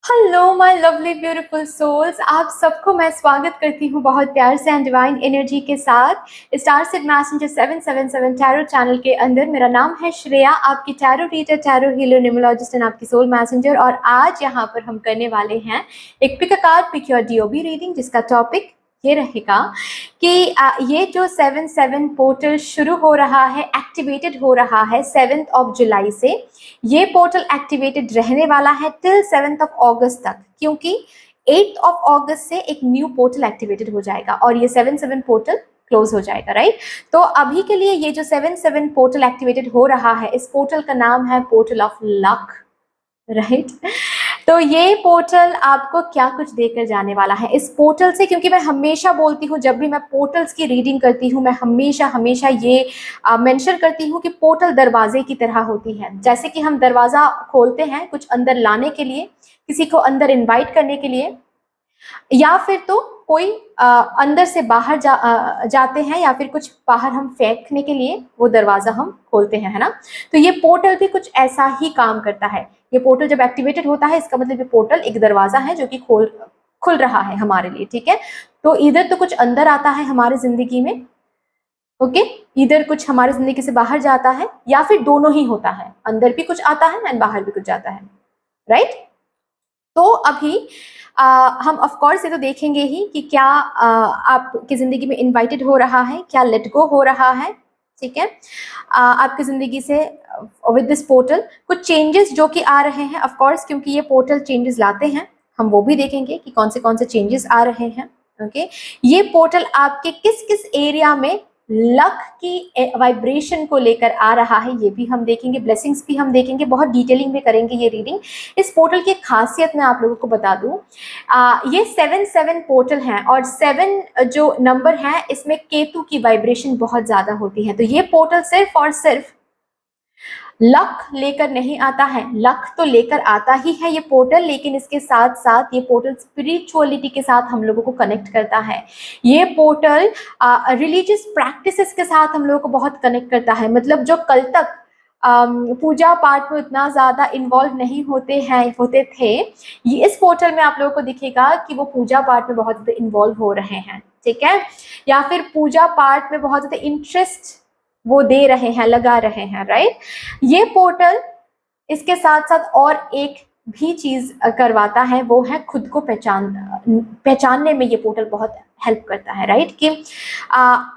Hello my lovely beautiful souls, आप सबको मैं स्वागत करती हूँ बहुत प्यार से एंड डिवाइन एनर्जी के साथ star seed messenger 777 tarot channel के अंदर। मेरा नाम है श्रेया, आपकी tarot reader, tarot healer, numerologist and आपकी सोल मैसेंजर। और आज यहाँ पर हम करने वाले हैं एक pick a card, pick your DOB reading, जिसका टॉपिक ये रहेगा कि ये जो 7-7 पोर्टल शुरू हो रहा है, एक्टिवेटेड हो रहा है 7th ऑफ जुलाई से। ये पोर्टल एक्टिवेटेड रहने वाला है टिल 7th ऑफ अगस्त तक, क्योंकि 8th ऑफ अगस्त से एक न्यू पोर्टल एक्टिवेटेड हो जाएगा और ये 7-7 पोर्टल क्लोज हो जाएगा, राइट। तो अभी के लिए ये जो 7-7 पोर्टल एक्टिवेटेड हो रहा है, इस पोर्टल का नाम है पोर्टल ऑफ लक, राइट। तो ये पोर्टल आपको क्या कुछ देकर जाने वाला है इस पोर्टल से, क्योंकि मैं हमेशा बोलती हूँ जब भी मैं पोर्टल्स की रीडिंग करती हूँ, मैं हमेशा हमेशा ये मेंशन करती हूँ कि पोर्टल दरवाजे की तरह होती है। जैसे कि हम दरवाजा खोलते हैं कुछ अंदर लाने के लिए, किसी को अंदर इनवाइट करने के लिए, या फिर तो कोई अंदर से बाहर जाते हैं, या फिर कुछ बाहर हम फेंकने के लिए वो दरवाजा हम खोलते हैं, है ना। तो ये पोर्टल भी कुछ ऐसा ही काम करता है। ये पोर्टल जब एक्टिवेटेड होता है, इसका मतलब ये पोर्टल एक दरवाजा है जो कि खुल रहा है हमारे लिए, ठीक है। तो इधर तो कुछ अंदर आता है हमारी जिंदगी में, ओके, इधर कुछ हमारी जिंदगी से बाहर जाता है, या फिर दोनों ही होता है, अंदर भी कुछ आता है एंड बाहर भी कुछ जाता है, राइट। तो अभी हम ऑफ कोर्स ये तो देखेंगे ही कि क्या आपकी जिंदगी में इनवाइटेड हो रहा है, क्या लेट गो हो रहा है, ठीक है। आपकी जिंदगी से विद दिस पोर्टल कुछ चेंजेस जो कि आ रहे हैं, ऑफ कोर्स क्योंकि ये पोर्टल चेंजेस लाते हैं, हम वो भी देखेंगे कि कौन से चेंजेस आ रहे हैं, ओके। ये पोर्टल आपके किस किस एरिया में लक की वाइब्रेशन को लेकर आ रहा है, ये भी हम देखेंगे। ब्लेसिंग्स भी हम देखेंगे, बहुत डिटेलिंग में करेंगे ये रीडिंग। इस पोर्टल की खासियत मैं आप लोगों को बता दूं, ये 7-7 पोर्टल हैं और 7 जो नंबर है इसमें केतु की वाइब्रेशन बहुत ज्यादा होती है। तो ये पोर्टल सिर्फ और सिर्फ लक लेकर नहीं आता है, लक तो लेकर आता ही है ये पोर्टल, लेकिन इसके साथ साथ ये पोर्टल स्पिरिचुअलिटी के साथ हम लोगों को कनेक्ट करता है। ये पोर्टल रिलीजियस प्रैक्टिसेस के साथ हम लोगों को बहुत कनेक्ट करता है। मतलब जो कल तक पूजा पाठ में इतना ज़्यादा इन्वॉल्व नहीं होते थे, ये इस पोर्टल में आप लोगों को दिखेगा कि वो पूजा पाठ में बहुत ज़्यादा इन्वॉल्व हो रहे हैं, ठीक है, या फिर पूजा पाठ में बहुत ज़्यादा इंटरेस्ट वो दे रहे हैं, लगा रहे हैं, राइट। ये पोर्टल इसके साथ साथ और एक भी चीज करवाता है, वो है खुद को पहचानने में ये पोर्टल बहुत हेल्प करता है, राइट। कि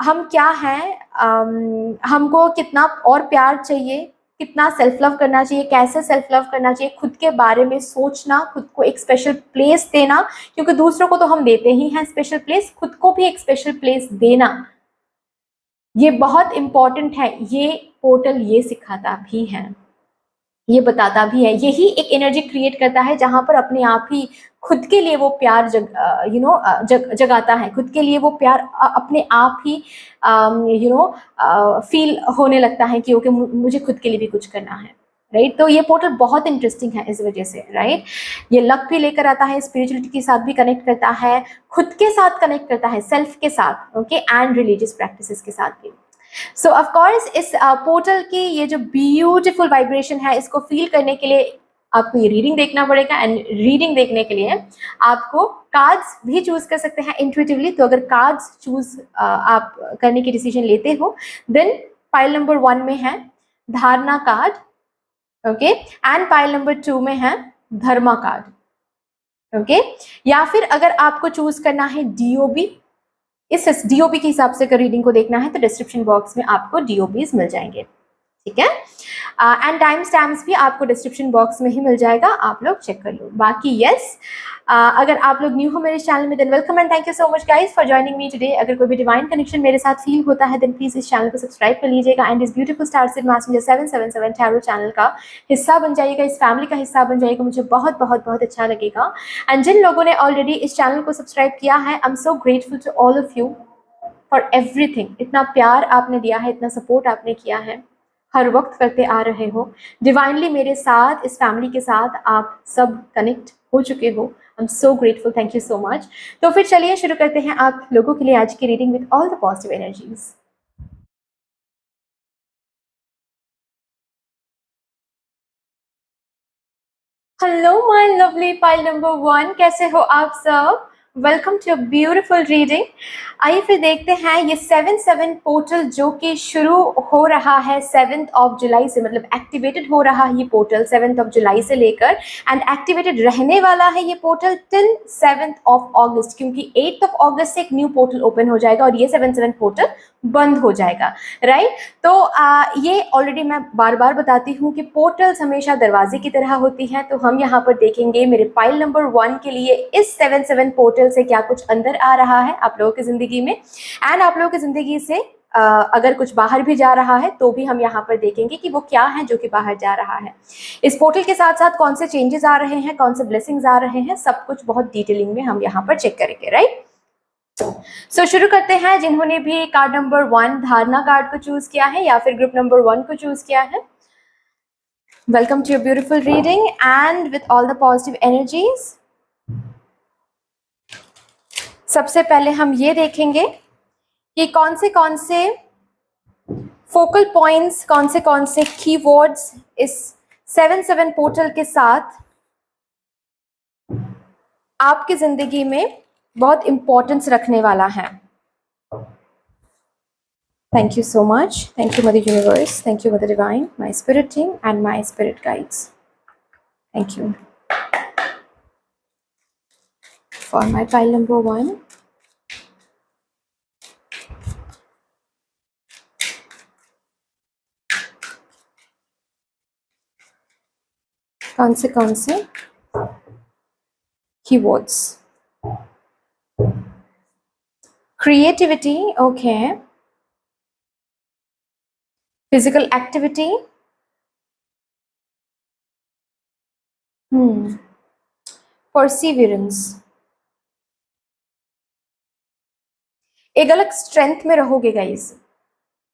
हम क्या हैं, हमको कितना और प्यार चाहिए, कितना सेल्फ लव करना चाहिए, कैसे सेल्फ लव करना चाहिए, खुद के बारे में सोचना, खुद को एक स्पेशल प्लेस देना, क्योंकि दूसरों को तो हम देते ही हैं स्पेशल प्लेस, खुद को भी एक स्पेशल प्लेस देना, ये बहुत इंपॉर्टेंट है। ये पोर्टल ये सिखाता भी है, ये बताता भी है, यही एक एनर्जी क्रिएट करता है जहां पर अपने आप ही खुद के लिए वो प्यार जगाता है, खुद के लिए वो प्यार अपने आप ही फील होने लगता है कि ओके, मुझे खुद के लिए भी कुछ करना है, राइट। तो ये पोर्टल बहुत इंटरेस्टिंग है इस वजह से, राइट। ये लक भी लेकर आता है, स्पिरिचुअलिटी के साथ भी कनेक्ट करता है, खुद के साथ कनेक्ट करता है, सेल्फ के साथ, ओके, एंड रिलीजियस प्रैक्टिसेस के साथ भी। सो ऑफ कोर्स इस पोर्टल की ये जो ब्यूटीफुल वाइब्रेशन है, इसको फील करने के लिए आपको ये रीडिंग देखना पड़ेगा, एंड रीडिंग देखने के लिए आपको कार्ड्स भी चूज कर सकते हैं इंट्यूटिवली। तो अगर कार्ड्स चूज आप करने की डिसीजन लेते हो, देन पाइल नंबर 1 में है धारणा card, okay, and pile number 2 में है धर्मा कार्ड, ओके। या फिर अगर आपको चूज करना है डीओबी, इस डीओबी के हिसाब से अगर रीडिंग को देखना है तो डिस्क्रिप्शन बॉक्स में आपको डीओबीज मिल जाएंगे, ठीक है। एंड टाइम स्टैम्प्स भी आपको डिस्क्रिप्शन बॉक्स में ही मिल जाएगा, आप लोग चेक कर लो। बाकी यस, अगर आप लोग न्यू हो मेरे चैनल में, than welcome and thank you so much guys for joining me today. अगर कोई भी डिवाइन कनेक्शन मेरे साथ फील होता है, देन प्लीज इस चैनल को सब्सक्राइब कर लीजिएगा एंड इस beautiful star seed messenger 777 tarot channel का हिस्सा बन जाइएगा, इस फैमिली का हिस्सा बन जाइएगा, मुझे बहुत बहुत बहुत अच्छा लगेगा। एंड जिन लोगों ने ऑलरेडी इस चैनल को सब्सक्राइब किया है, I am so grateful to all of you for everything. इतना प्यार आपने दिया है, इतना सपोर्ट आपने किया है, हर वक्त करते आ रहे हो डिवाइनली मेरे साथ, इस फैमिली के साथ आप सब कनेक्ट हो चुके हो। आई am so grateful, thank you so much. तो फिर चलिए शुरू करते हैं आप लोगों के लिए आज की reading with all the positive energies. Hello my lovely pile number 1, कैसे हो आप सब? Welcome to beautiful reading. आइए फिर देखते हैं ये 7/7 पोर्टल जो कि शुरू हो रहा है 7th ऑफ जुलाई से, मतलब एक्टिवेटेड हो रहा है ये पोर्टल 7th ऑफ जुलाई से लेकर, एंड एक्टिवेटेड रहने वाला है ये पोर्टल टिल 7th ऑफ अगस्त, क्योंकि 8th ऑफ अगस्त से एक न्यू पोर्टल ओपन हो जाएगा और ये 7/7 पोर्टल बंद हो जाएगा, राइट? तो ये ऑलरेडी मैं बार बार बताती हूँ कि पोर्टल्स हमेशा दरवाजे की तरह होती हैं। तो हम यहाँ पर देखेंगे मेरे पाइल नंबर 1 के लिए इस 7/7 पोर्टल से क्या कुछ अंदर आ रहा है आप लोगों की जिंदगी में, एंड आप लोगों की जिंदगी से अगर कुछ बाहर भी जा रहा है तो भी हम यहाँ पर देखेंगे कि वो क्या है जो कि बाहर जा रहा है। इस पोर्टल के साथ साथ कौन से चेंजेस आ रहे हैं, कौन से ब्लेसिंग्स आ रहे हैं, सब कुछ बहुत डिटेलिंग में हम यहाँ पर चेक करेंगे, राइट? शुरू करते हैं। जिन्होंने भी कार्ड नंबर 1 धारणा कार्ड को चूज किया है या फिर ग्रुप नंबर 1 को चूज किया है, welcome to your beautiful reading and with all the positive energies. सबसे पहले हम ये देखेंगे कि कौन से फोकल पॉइंट्स, कौन से कीवर्ड्स इस 7/7 पोर्टल के साथ आपकी जिंदगी में बहुत इंपॉर्टेंस रखने वाला है। Thank you so much. Thank you, Mother Universe. Thank you, Mother Divine, my spirit team, and my spirit guides. Thank you. For my pile number 1. कौन से keywords? Creativity, okay. Physical activity. Perseverance. एक अलग strength में रहोगे guys.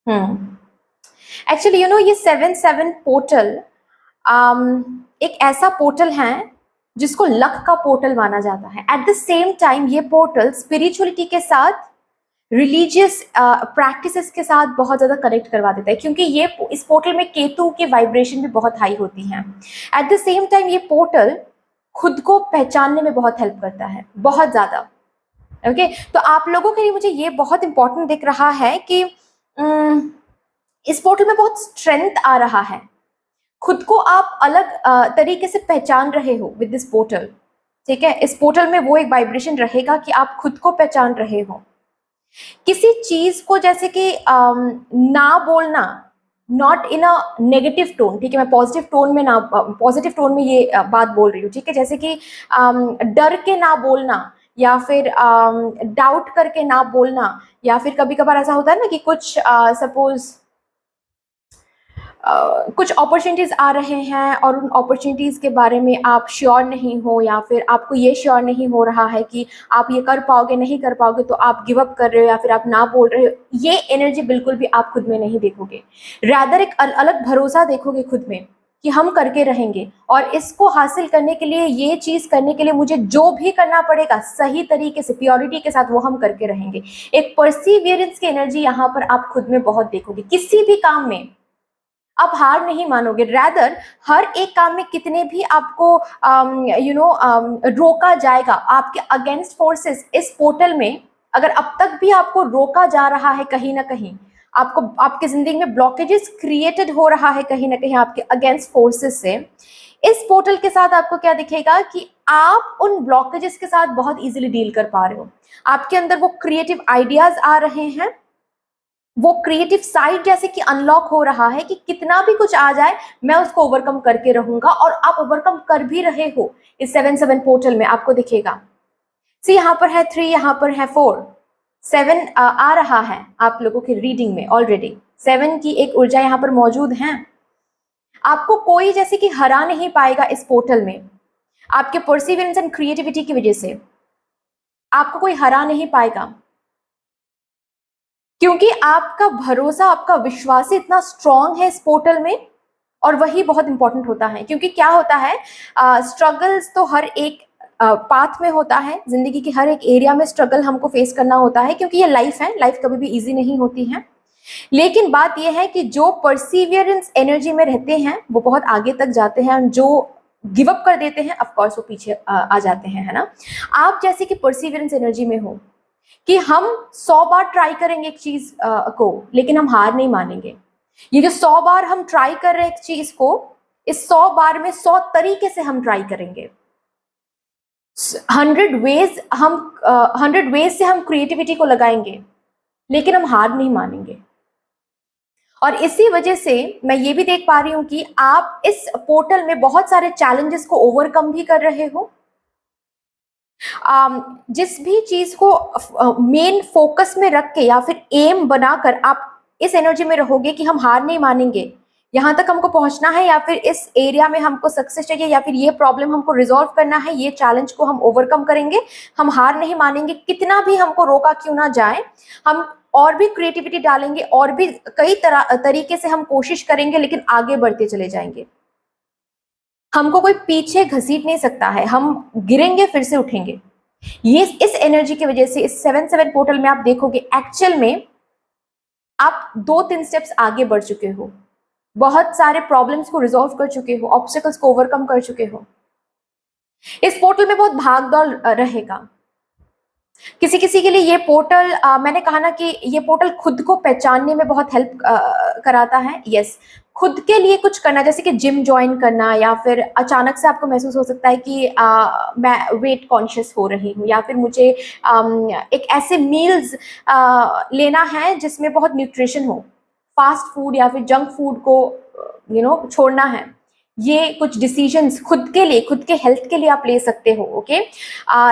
Actually ये 7/7 portal एक ऐसा portal है जिसको लक का पोर्टल माना जाता है। एट द सेम टाइम ये पोर्टल स्पिरिचुअलिटी के साथ, रिलीजियस प्रैक्टिसेस के साथ बहुत ज़्यादा कनेक्ट करवा देता है, क्योंकि ये इस पोर्टल में केतु की वाइब्रेशन भी बहुत हाई होती हैं। एट द सेम टाइम ये पोर्टल खुद को पहचानने में बहुत हेल्प करता है, बहुत ज़्यादा। ओके, तो आप लोगों के लिए मुझे ये बहुत इंपॉर्टेंट दिख रहा है कि इस पोर्टल में बहुत स्ट्रेंथ आ रहा है, खुद को आप अलग तरीके से पहचान रहे हो विद दिस पोर्टल, ठीक है? इस पोर्टल में वो एक वाइब्रेशन रहेगा कि आप खुद को पहचान रहे हो। किसी चीज को जैसे कि ना बोलना, not in a negative tone, ठीक है? मैं पॉजिटिव टोन में ना, पॉजिटिव टोन में ये बात बोल रही हूँ, ठीक है? जैसे कि डर के ना बोलना, या फिर डाउट करके ना बोलना, या फिर कभी कभार ऐसा होता है ना कि कुछ सपोज कुछ अपॉर्चुनिटीज आ रहे हैं और उन अपॉर्चुनिटीज के बारे में आप श्योर नहीं हो, या फिर आपको ये श्योर नहीं हो रहा है कि आप ये कर पाओगे नहीं कर पाओगे, तो आप गिव अप कर रहे हो या फिर आप ना बोल रहे हो। ये एनर्जी बिल्कुल भी आप खुद में नहीं देखोगे, रादर एक अलग भरोसा देखोगे खुद में कि हम करके रहेंगे, और इसको हासिल करने के लिए, ये चीज करने के लिए मुझे जो भी करना पड़ेगा सही तरीके से, प्योरिटी के साथ, वो हम करके रहेंगे। एक परसिवियरेंस की एनर्जी यहाँ पर आप खुद में बहुत देखोगे। किसी भी काम में आप हार नहीं मानोगे, रैदर हर एक काम में कितने भी आपको रोका जाएगा, आपके अगेंस्ट फोर्सेस इस पोर्टल में अगर अब तक भी आपको रोका जा रहा है कहीं ना कहीं, आपको आपकी जिंदगी में ब्लॉकेजेस क्रिएटेड हो रहा है कहीं ना कहीं आपके अगेंस्ट फोर्सेस से, इस पोर्टल के साथ आपको क्या दिखेगा कि आप उन ब्लॉकेजेस के साथ बहुत इजीली डील कर पा रहे हो। आपके अंदर वो क्रिएटिव आइडियाज आ रहे हैं, वो क्रिएटिव साइड जैसे कि अनलॉक हो रहा है कि कितना भी कुछ आ जाए मैं उसको ओवरकम करके रहूंगा, और आप ओवरकम कर भी रहे हो इस 7/7 पोर्टल में। आपको दिखेगा सी यहाँ पर है 3, यहाँ पर है 4, 7 आ रहा है आप लोगों की रीडिंग में। ऑलरेडी 7 की एक ऊर्जा यहाँ पर मौजूद है। आपको कोई जैसे कि हरा नहीं पाएगा इस पोर्टल में, आपके परसिवियरेंस एंड क्रिएटिविटी की वजह से आपको कोई हरा नहीं पाएगा, क्योंकि आपका भरोसा, आपका विश्वास इतना स्ट्रांग है इस पोर्टल में। और वही बहुत इंपॉर्टेंट होता है, क्योंकि क्या होता है, स्ट्रगल्स तो हर एक पाथ में होता है, जिंदगी के हर एक एरिया में स्ट्रगल हमको फेस करना होता है, क्योंकि ये लाइफ है, लाइफ कभी भी इजी नहीं होती है। लेकिन बात यह है कि जो परसिवियरेंस एनर्जी में रहते हैं वो बहुत आगे तक जाते हैं, और जो गिव अप कर देते हैं, ऑफ कोर्स वो पीछे आ जाते हैं, है ना। आप जैसे कि परसिवरेंस एनर्जी में हो कि हम 100 बार ट्राई करेंगे एक चीज को, लेकिन हम हार नहीं मानेंगे। ये जो 100 बार हम ट्राई कर रहे हैं एक चीज को, इस 100 बार में 100 तरीके से हम ट्राई करेंगे। 100 वेज से हम क्रिएटिविटी को लगाएंगे, लेकिन हम हार नहीं मानेंगे। और इसी वजह से मैं ये भी देख पा रही हूं कि आप इस पोर्टल में बहुत सारे चैलेंजेस को ओवरकम भी कर रहे हो। जिस भी चीज को मेन फोकस में रख के या फिर एम बनाकर आप इस एनर्जी में रहोगे कि हम हार नहीं मानेंगे, यहाँ तक हमको पहुंचना है, या फिर इस एरिया में हमको सक्सेस चाहिए, या फिर ये प्रॉब्लम हमको रिजॉल्व करना है, ये चैलेंज को हम ओवरकम करेंगे, हम हार नहीं मानेंगे। कितना भी हमको रोका क्यों ना जाए, हम और भी क्रिएटिविटी डालेंगे, और भी कई तरीके से हम कोशिश करेंगे, लेकिन आगे बढ़ते चले जाएंगे। हमको कोई पीछे घसीट नहीं सकता है, हम गिरेंगे फिर से उठेंगे। ये इस एनर्जी की वजह से इस 7-7 पोर्टल में आप देखोगे एक्चुअल में आप 2-3 स्टेप्स आगे बढ़ चुके हो, बहुत सारे प्रॉब्लम्स को रिजॉल्व कर चुके हो, ऑब्स्टिकल्स को ओवरकम कर चुके हो। इस पोर्टल में बहुत भाग दौड़ रहेगा। किसी किसी के लिए ये पोर्टल मैंने कहा ना कि ये पोर्टल खुद को पहचानने में बहुत हेल्प कराता है। यस, खुद के लिए कुछ करना, जैसे कि जिम ज्वाइन करना, या फिर अचानक से आपको महसूस हो सकता है कि मैं वेट कॉन्शियस हो रही हूँ, या फिर मुझे एक ऐसे मील्स लेना है जिसमें बहुत न्यूट्रिशन हो, फास्ट फूड या फिर जंक फूड को छोड़ना है। ये कुछ डिसीजंस खुद के लिए, खुद के हेल्थ के लिए आप ले सकते हो। ओके,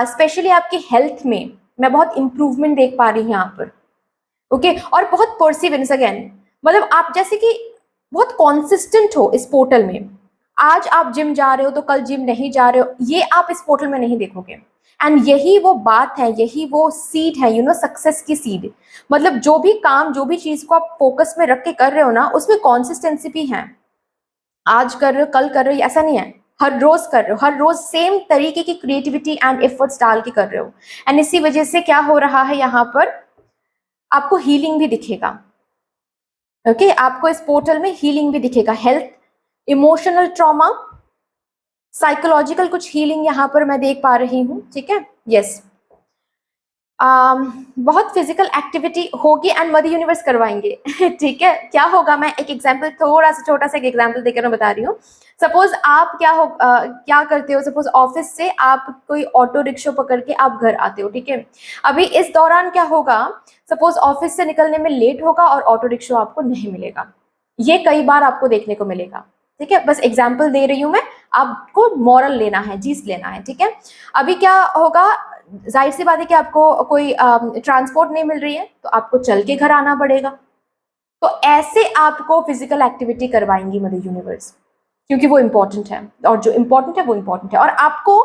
स्पेशली आपकी हेल्थ में मैं बहुत इंप्रूवमेंट देख पा रही हूँ यहाँ पर। ओके, और बहुत परसिवेरेंस अगेन, मतलब आप जैसे कि बहुत कॉन्सिस्टेंट हो इस पोर्टल में। आज आप जिम जा रहे हो तो कल जिम नहीं जा रहे हो, ये आप इस पोर्टल में नहीं देखोगे। एंड यही वो बात है, यही वो सीड है, सक्सेस की सीड। मतलब जो भी काम, जो भी चीज को आप फोकस में रख के कर रहे हो ना, उसमें कॉन्सिस्टेंसी भी है। आज कर रहे हो, कल कर रहे हो, ऐसा नहीं है, हर रोज कर रहे हो, हर रोज सेम तरीके की क्रिएटिविटी एंड एफर्ट्स डाल के कर रहे हो। एंड इसी वजह से क्या हो रहा है, यहाँ पर आपको हीलिंग भी दिखेगा। ओके, आपको इस पोर्टल में हीलिंग भी दिखेगा, हेल्थ, इमोशनल ट्रॉमा, साइकोलॉजिकल कुछ हीलिंग यहाँ पर मैं देख पा रही हूँ। ठीक है, यस। बहुत फिजिकल एक्टिविटी होगी एंड मदर यूनिवर्स करवाएंगे। ठीक है, क्या होगा, मैं एक एग्जांपल, थोड़ा सा छोटा सा एक एग्जांपल देकर मैं बता रही हूँ। सपोज आप क्या करते हो, सपोज ऑफिस से आप कोई ऑटो रिक्शा पकड़ के आप घर आते हो। ठीक है, अभी इस दौरान क्या होगा, सपोज ऑफिस से निकलने में लेट होगा और ऑटो रिक्शा आपको नहीं मिलेगा। ये कई बार आपको देखने को मिलेगा। ठीक है, बस एग्जाम्पल दे रही हूँ मैं, आपको मॉरल लेना है, जीस लेना है। ठीक है, अभी क्या होगा, जाहिर सी बात है कि आपको कोई ट्रांसपोर्ट नहीं मिल रही है, तो आपको चल के घर आना पड़ेगा। तो ऐसे आपको फिजिकल एक्टिविटी करवाएंगी मदर यूनिवर्स, क्योंकि वो इम्पोर्टेंट है, और जो इम्पोर्टेंट है वो इम्पोर्टेंट है। और आपको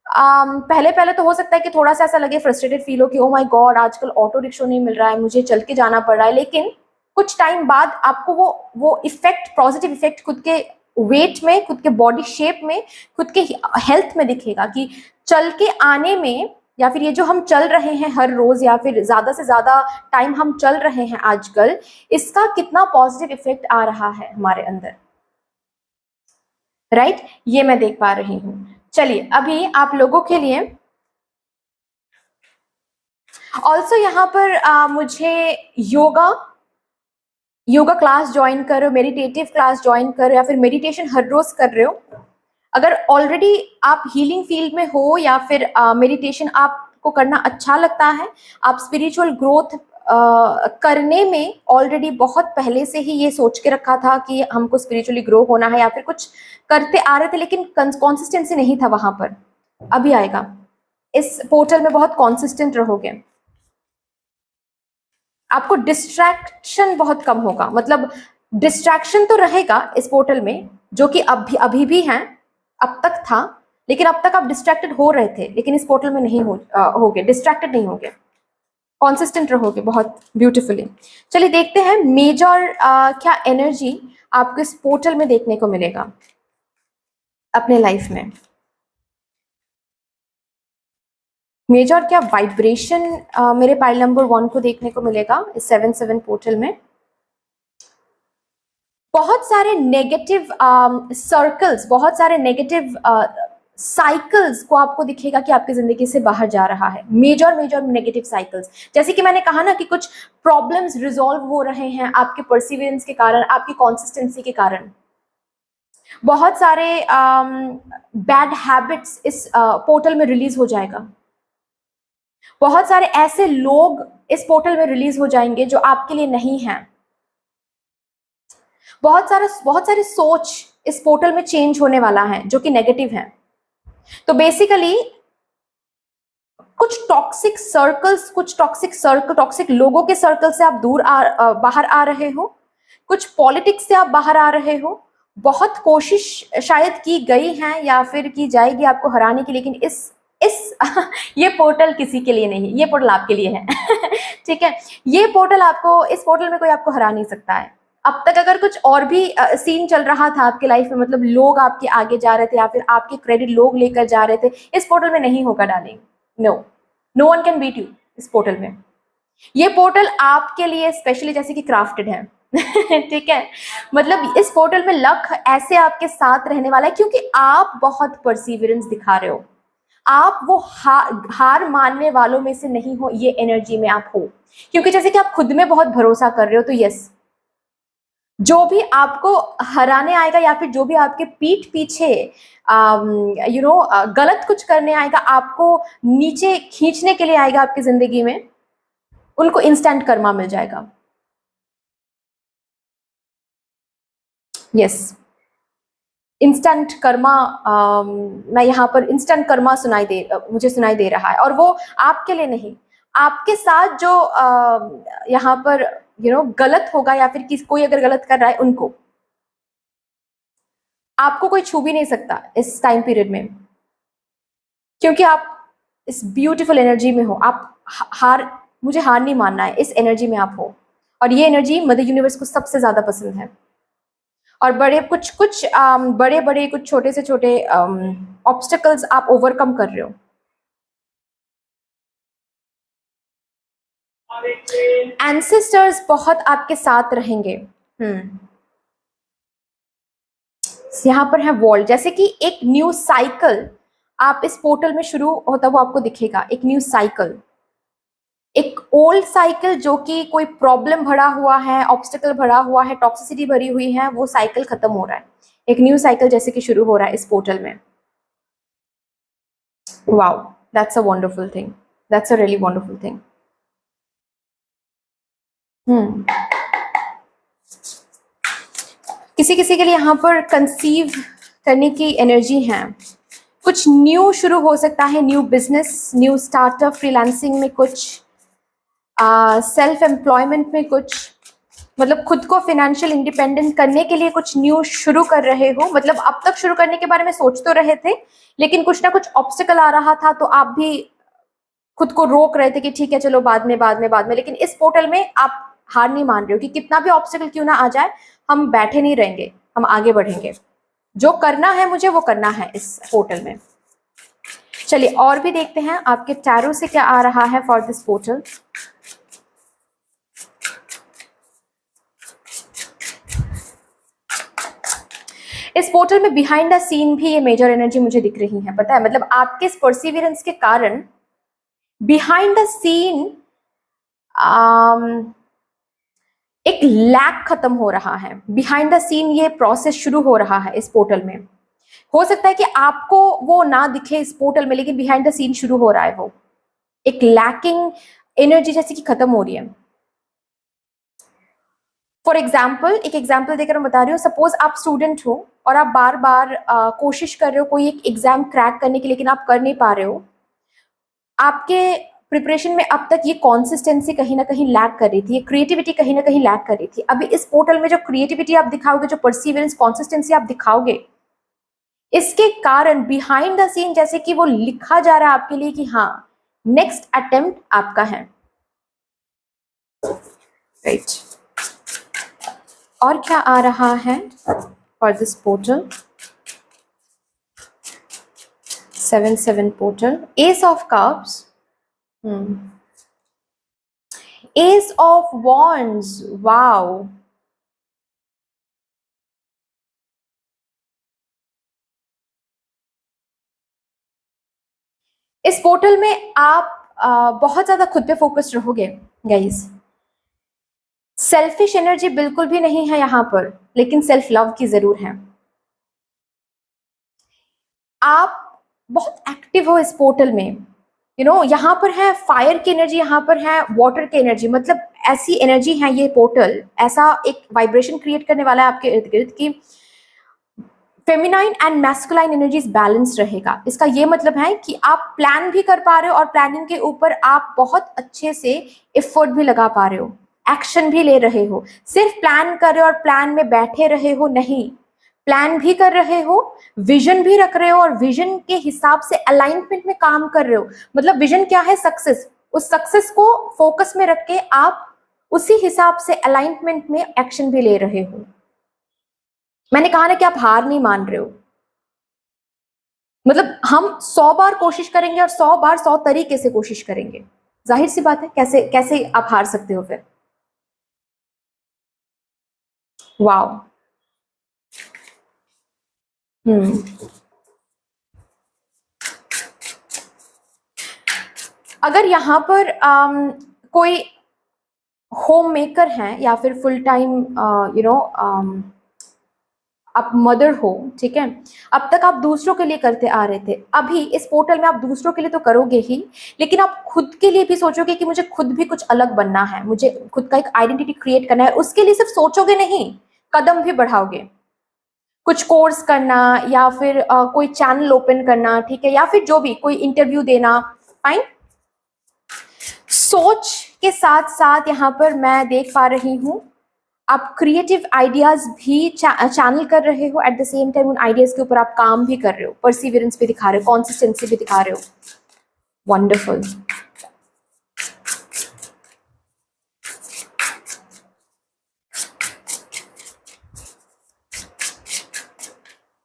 पहले पहले तो हो सकता है कि थोड़ा सा ऐसा लगे, फ्रस्ट्रेटेड फील हो कि ओ माय गॉड, आजकल ऑटो रिक्शा नहीं मिल रहा है, मुझे चल के जाना पड़ रहा है। लेकिन कुछ टाइम बाद आपको वो इफेक्ट, पॉजिटिव इफेक्ट खुद के वेट में, खुद के बॉडी शेप में, खुद के हेल्थ में दिखेगा कि चल के आने में, या फिर ये जो हम चल रहे हैं हर रोज, या फिर ज्यादा से ज्यादा टाइम हम चल रहे हैं आजकल, इसका कितना पॉजिटिव इफेक्ट आ रहा है हमारे अंदर। राइट, ये मैं देख पा रही हूँ। चलिए, अभी आप लोगों के लिए ऑल्सो यहाँ पर मुझे योगा क्लास ज्वाइन कर रहे हो, मेडिटेटिव क्लास ज्वाइन कर रहे हो, या फिर मेडिटेशन हर रोज कर रहे हो, अगर ऑलरेडी आप हीलिंग फील्ड में हो, या फिर मेडिटेशन आपको करना अच्छा लगता है, आप स्पिरिचुअल ग्रोथ करने में ऑलरेडी बहुत पहले से ही ये सोच के रखा था कि हमको स्पिरिचुअली ग्रो होना है, या फिर कुछ करते आ रहे थे लेकिन कंसिस्टेंसी नहीं था वहां पर, अभी आएगा। इस पोर्टल में बहुत कॉन्सिस्टेंट रहोगे, आपको डिस्ट्रैक्शन बहुत कम होगा। मतलब डिस्ट्रैक्शन तो रहेगा इस पोर्टल में, जो कि अभी भी है, अब तक था, लेकिन अब तक आप डिस्ट्रैक्टेड हो रहे थे, लेकिन इस पोर्टल में नहीं होगे, डिस्ट्रैक्टेड नहीं होगे, कॉन्सिस्टेंट रहोगे बहुत ब्यूटीफुली। चलिए देखते हैं मेजर क्या एनर्जी आपको इस पोर्टल में देखने को मिलेगा अपने लाइफ में। मेजर क्या वाइब्रेशन मेरे पाइल नंबर 1 को देखने को मिलेगा इस 7-7 पोर्टल में। बहुत सारे नेगेटिव सर्कल्स, बहुत सारे नेगेटिव साइकिल्स को आपको दिखेगा कि आपकी जिंदगी से बाहर जा रहा है, मेजर मेजर नेगेटिव साइकिल्स। जैसे कि मैंने कहा ना कि कुछ प्रॉब्लम्स रिजॉल्व हो रहे हैं आपके परसिवियरेंस के कारण, आपकी कंसिस्टेंसी के कारण। बहुत सारे बैड हैबिट्स इस पोर्टल में रिलीज हो जाएगा। बहुत सारे ऐसे लोग इस पोर्टल में रिलीज हो जाएंगे जो आपके लिए नहीं हैं। बहुत सारी सोच इस पोर्टल में चेंज होने वाला है जो कि नेगेटिव है। तो बेसिकली कुछ टॉक्सिक सर्कल्स, टॉक्सिक लोगों के सर्कल से आप बाहर आ रहे हो। कुछ पॉलिटिक्स से आप बाहर आ रहे हो। बहुत कोशिश शायद की गई है या फिर की जाएगी आपको हराने की, लेकिन इस ये पोर्टल किसी के लिए नहीं, ये पोर्टल आपके लिए है। ठीक है, ये पोर्टल आपको, इस पोर्टल में कोई आपको हरा नहीं सकता है। अब तक अगर कुछ और भी सीन चल रहा था आपके लाइफ में, मतलब लोग आपके आगे जा रहे थे या फिर आपके क्रेडिट लोग लेकर जा रहे थे, इस पोर्टल में नहीं होगा darling. No, no one can beat you इस पोर्टल में। ये पोर्टल आपके लिए स्पेशली जैसे कि क्राफ्टेड है। ठीक है, मतलब इस पोर्टल में लक ऐसे आपके साथ रहने वाला है क्योंकि आप बहुत परसिवियरेंस दिखा रहे हो। आप वो हार मानने वालों में से नहीं हो, ये एनर्जी में आप हो। क्योंकि जैसे कि आप खुद में बहुत भरोसा कर रहे हो, तो यस, जो भी आपको हराने आएगा या फिर जो भी आपके पीठ पीछे गलत कुछ करने आएगा, आपको नीचे खींचने के लिए आएगा आपकी जिंदगी में, उनको इंस्टेंट कर्मा मिल जाएगा। Yes, instant Karma. मैं यहाँ पर इंस्टेंट कर्मा मुझे सुनाई दे रहा है, और वो आपके लिए नहीं, आपके साथ जो यहाँ पर गलत होगा या फिर कोई अगर गलत कर रहा है, उनको आपको कोई छू भी नहीं सकता इस टाइम पीरियड में, क्योंकि आप इस ब्यूटीफुल एनर्जी में हो। आप मुझे हार नहीं मानना है, इस एनर्जी में आप हो, और ये एनर्जी मदर यूनिवर्स को सबसे ज्यादा पसंद है। और बड़े बड़े कुछ छोटे से छोटे ऑब्स्टेकल्स आप ओवरकम कर रहे हो। एंसेस्टर्स बहुत आपके साथ रहेंगे। यहाँ पर है वॉल, जैसे कि एक न्यू साइकिल आप इस पोर्टल में शुरू होता हुआ आपको दिखेगा। एक न्यू साइकिल, एक ओल्ड साइकिल जो कि कोई प्रॉब्लम भरा हुआ है, ऑब्स्टेकल भरा हुआ है, टॉक्सिसिटी भरी हुई है, वो साइकिल खत्म हो रहा है। एक न्यू साइकिल जैसे कि शुरू हो रहा है इस पोर्टल में। Wow, that's a wonderful thing, that's a really wonderful thing. किसी किसी के लिए यहाँ पर कंसीव करने की एनर्जी है। कुछ न्यू शुरू हो सकता है, new business, new startup, freelancing में कुछ, सेल्फ एम्प्लॉयमेंट में कुछ, मतलब खुद को फाइनेंशियल इंडिपेंडेंट करने के लिए कुछ न्यू शुरू कर रहे हो। मतलब अब तक शुरू करने के बारे में सोच तो रहे थे, लेकिन कुछ ना कुछ ऑब्स्टिकल आ रहा था, तो आप भी खुद को रोक रहे थे कि ठीक है चलो बाद में बाद में बाद में। लेकिन इस पोर्टल में आप हार नहीं मान रहे हो कि कितना भी ऑब्स्टिकल क्यों ना आ जाए, हम बैठे नहीं रहेंगे, हम आगे बढ़ेंगे। जो करना है मुझे, वो करना है इस पोर्टल में। चलिए और भी देखते हैं आपके टैरो से क्या आ रहा है फॉर दिस पोर्टल। इस पोर्टल में बिहाइंड द सीन भी ये मेजर एनर्जी मुझे दिख रही है, पता है, मतलब आपके इस परसिवियरेंस के कारण बिहाइंड द सीन एक लैक खत्म हो रहा है। बिहाइंड द सीन ये प्रोसेस शुरू हो रहा है इस पोर्टल में। हो सकता है कि आपको वो ना दिखे इस पोर्टल में, लेकिन बिहाइंड द सीन शुरू हो रहा है वो एक लैकिंग एनर्जी जैसे कि खत्म हो रही है। फॉर एग्जाम्पल, एक एग्जाम्पल देकर मैं बता रही हूँ। सपोज आप स्टूडेंट हो और आप बार बार कोशिश कर रहे हो कोई एक एग्जाम क्रैक करने की, लेकिन आप कर नहीं पा रहे हो। आपके प्रिपरेशन में अब तक ये कंसिस्टेंसी कहीं ना कहीं लैक कर रही थी, ये क्रिएटिविटी कहीं ना कहीं लैक कर रही थी। अभी इस पोर्टल में जो क्रिएटिविटी आप दिखाओगे, जो परसिवियरेंस, कंसिस्टेंसी आप दिखाओगे, इसके कारण बिहाइंड द सीन जैसे कि वो लिखा जा रहा है आपके लिए कि हाँ, नेक्स्ट अटेम्प्ट आपका है। राइट, और क्या आ रहा है for this portal? 7-7 portal, S of cups, S of wands, wow, इस पोर्टल में आप बहुत ज्यादा खुद पे फोकस्ड रहोगे गाइस। सेल्फिश एनर्जी बिल्कुल भी नहीं है यहाँ पर, लेकिन सेल्फ लव की जरूर है। आप बहुत एक्टिव हो इस पोर्टल में, यहाँ पर है फायर की एनर्जी, यहाँ पर है वाटर की एनर्जी, मतलब ऐसी एनर्जी है ये पोर्टल, ऐसा एक वाइब्रेशन क्रिएट करने वाला है आपके इर्द गिर्द की feminine and masculine energies balance रहेगा। इसका ये मतलब है कि आप प्लान भी कर पा रहे हो और प्लानिंग के ऊपर आप बहुत अच्छे से एफर्ट भी लगा पा रहे हो, एक्शन भी ले रहे हो। सिर्फ प्लान कर रहे हो और प्लान में बैठे रहे हो नहीं, प्लान भी कर रहे हो, विजन भी रख रहे हो और विजन के हिसाब से अलाइनमेंट में काम कर रहे हो। मतलब विजन क्या है? सक्सेस। उस सक्सेस को फोकस में रख के आप उसी हिसाब से अलाइनमेंट में एक्शन भी ले रहे हो। मैंने कहा ना कि आप हार नहीं मान रहे हो। मतलब हम 100 बार कोशिश करेंगे और 100 बार 100 तरीके से कोशिश करेंगे। जाहिर सी बात है, कैसे कैसे आप हार सकते हो फिर? वाओ। अगर यहाँ पर कोई होम मेकर है या फिर फुल टाइम आप मदर हो, ठीक है, अब तक आप दूसरों के लिए करते आ रहे थे, अभी इस पोर्टल में आप दूसरों के लिए तो करोगे ही, लेकिन आप खुद के लिए भी सोचोगे कि मुझे खुद भी कुछ अलग बनना है, मुझे खुद का एक आइडेंटिटी क्रिएट करना है। उसके लिए सिर्फ सोचोगे नहीं, कदम भी बढ़ाओगे। कुछ कोर्स करना या फिर कोई चैनल ओपन करना, ठीक है, या फिर जो भी कोई इंटरव्यू देना, फाइन। सोच के साथ साथ यहाँ पर मैं देख पा रही हूँ आप क्रिएटिव आइडियाज भी चैनल कर रहे हो, एट द सेम टाइम उन आइडियाज के ऊपर आप काम भी कर रहे हो, परसिवियरेंस भी दिखा रहे हो, कॉन्सिस्टेंसी भी दिखा रहे हो। वंडरफुल।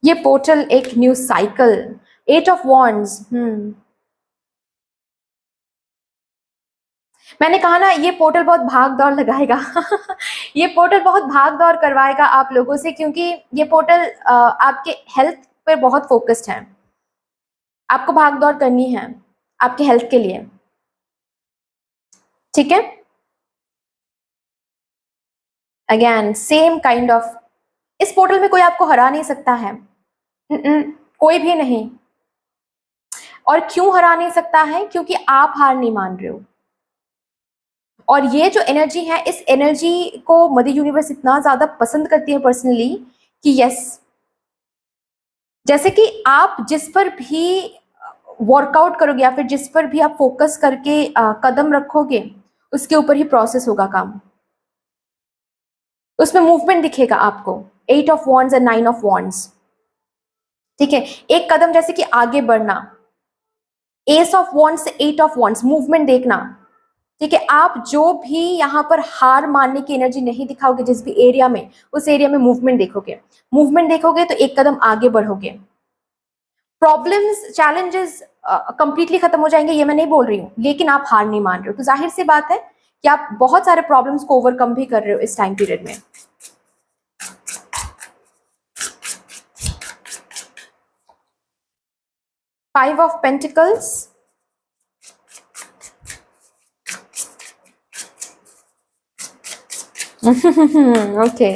ये पोर्टल एक न्यू साइकिल, 8 ऑफ वॉन्ड्स। मैंने कहा ना, ये पोर्टल बहुत भाग दौड़ लगाएगा ये पोर्टल बहुत भाग दौड़ करवाएगा आप लोगों से, क्योंकि ये पोर्टल आपके हेल्थ पर बहुत फोकस्ड है। आपको भाग दौड़ करनी है आपके हेल्थ के लिए, ठीक है। अगेन सेम काइंड ऑफ, इस पोर्टल में कोई आपको हरा नहीं सकता है। कोई भी नहीं। और क्यों हरा नहीं सकता है? क्योंकि आप हार नहीं मान रहे हो। और ये जो एनर्जी है, इस एनर्जी को मदर यूनिवर्स इतना ज्यादा पसंद करती है पर्सनली कि यस, जैसे कि आप जिस पर भी वर्कआउट करोगे या फिर जिस पर भी आप फोकस करके कदम रखोगे, उसके ऊपर ही प्रोसेस होगा काम, उसमें मूवमेंट दिखेगा आपको। 8 of wands and 9 of wands, ठीक है। एक कदम जैसे कि आगे बढ़ना, एस ऑफ वॉन्ड्स से 8 ऑफ वॉन्ड्स, मूवमेंट देखना, ठीक है। आप जो भी यहाँ पर हार मानने की एनर्जी नहीं दिखाओगे जिस भी एरिया में, उस एरिया में मूवमेंट देखोगे। मूवमेंट देखोगे तो एक कदम आगे बढ़ोगे। प्रॉब्लम्स, चैलेंजेस कंप्लीटली खत्म हो जाएंगे, ये मैं नहीं बोल रही हूँ, लेकिन आप हार नहीं मान रहे हो, तो जाहिर सी बात है कि आप बहुत सारे प्रॉब्लम्स को ओवरकम भी कर रहे हो इस टाइम पीरियड में। Five of pentacles, okay.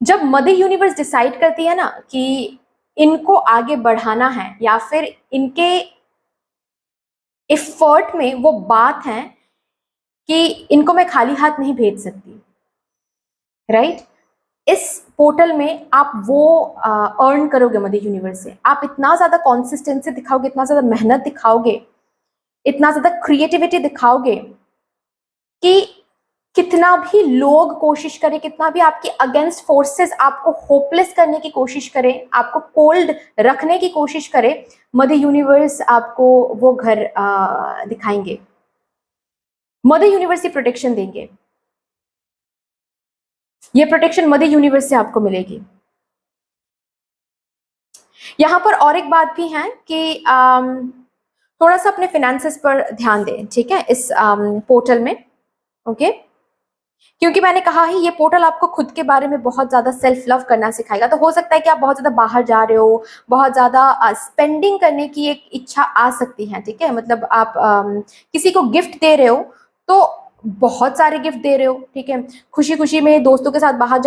जब मदर यूनिवर्स डिसाइड करती है ना कि इनको आगे बढ़ाना है या फिर इनके एफर्ट में वो बात है कि इनको मैं खाली हाथ नहीं भेज सकती, राइट। इस पोर्टल में आप वो अर्न करोगे मदर यूनिवर्स से। आप इतना ज्यादा कॉन्सिस्टेंसी दिखाओगे, इतना ज्यादा मेहनत दिखाओगे, इतना ज्यादा क्रिएटिविटी दिखाओगे कि कितना भी लोग कोशिश करें, कितना भी आपके अगेंस्ट फोर्सेस आपको होपलेस करने की कोशिश करें, आपको कोल्ड रखने की कोशिश करें, मदर यूनिवर्स आपको वो घर दिखाएंगे। मदर यूनिवर्स ही प्रोटेक्शन देंगे। ये प्रोटेक्शन मदर यूनिवर्स से आपको मिलेगी। यहां पर और एक बात भी है कि थोड़ा सा अपने फिनेंसेस पर ध्यान दें, ठीक है, इस पोर्टल में, ओके। क्योंकि मैंने कहा है ये पोर्टल आपको खुद के बारे में बहुत ज़्यादा सेल्फ लव करना सिखाएगा। तो हो सकता है कि आप बहुत ज़्यादा बाहर जा रहे हो, बहुत ज़्यादा स्पेंडिंग करने की एक इच्छा आ सकती है, ठीक है? मतलब आप किसी को गिफ्ट दे रहे हो, तो बहुत सारे गिफ्ट दे रहे हो, ठीक है? खुशी-खुशी में दोस्तों के साथ बाहर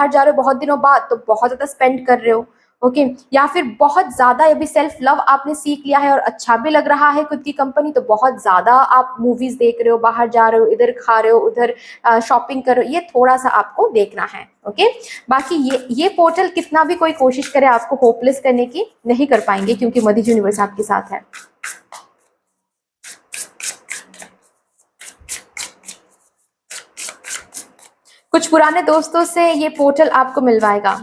जा रहे हो बहुत दिनों बाद, तो बहुत ज़्यादा स्पेंड कर रहे हो, ओके? या फिर बहुत ज़्यादा अभी सेल्फ लव आपने सीख लिया है और अच्छा भी लग रहा है खुद की कंपनी, तो बहुत ज़्यादा आप मूवीज़ देख रहे हो, बाहर जा रहे हो, इधर खा रहे हो, उधर शॉपिंग करो, ये थोड़ा-सा आपको देखना है, ओके? बाकी ये पोर्टल कितना भी कोई कोशिश करे आपको होपलेस करने की, नहीं कर पाएँगे, क्योंकि मदर यूनिवर्स आपके साथ है। कुछ पुराने दोस्तों से ये पोर्टल आपको मिलवाएगा।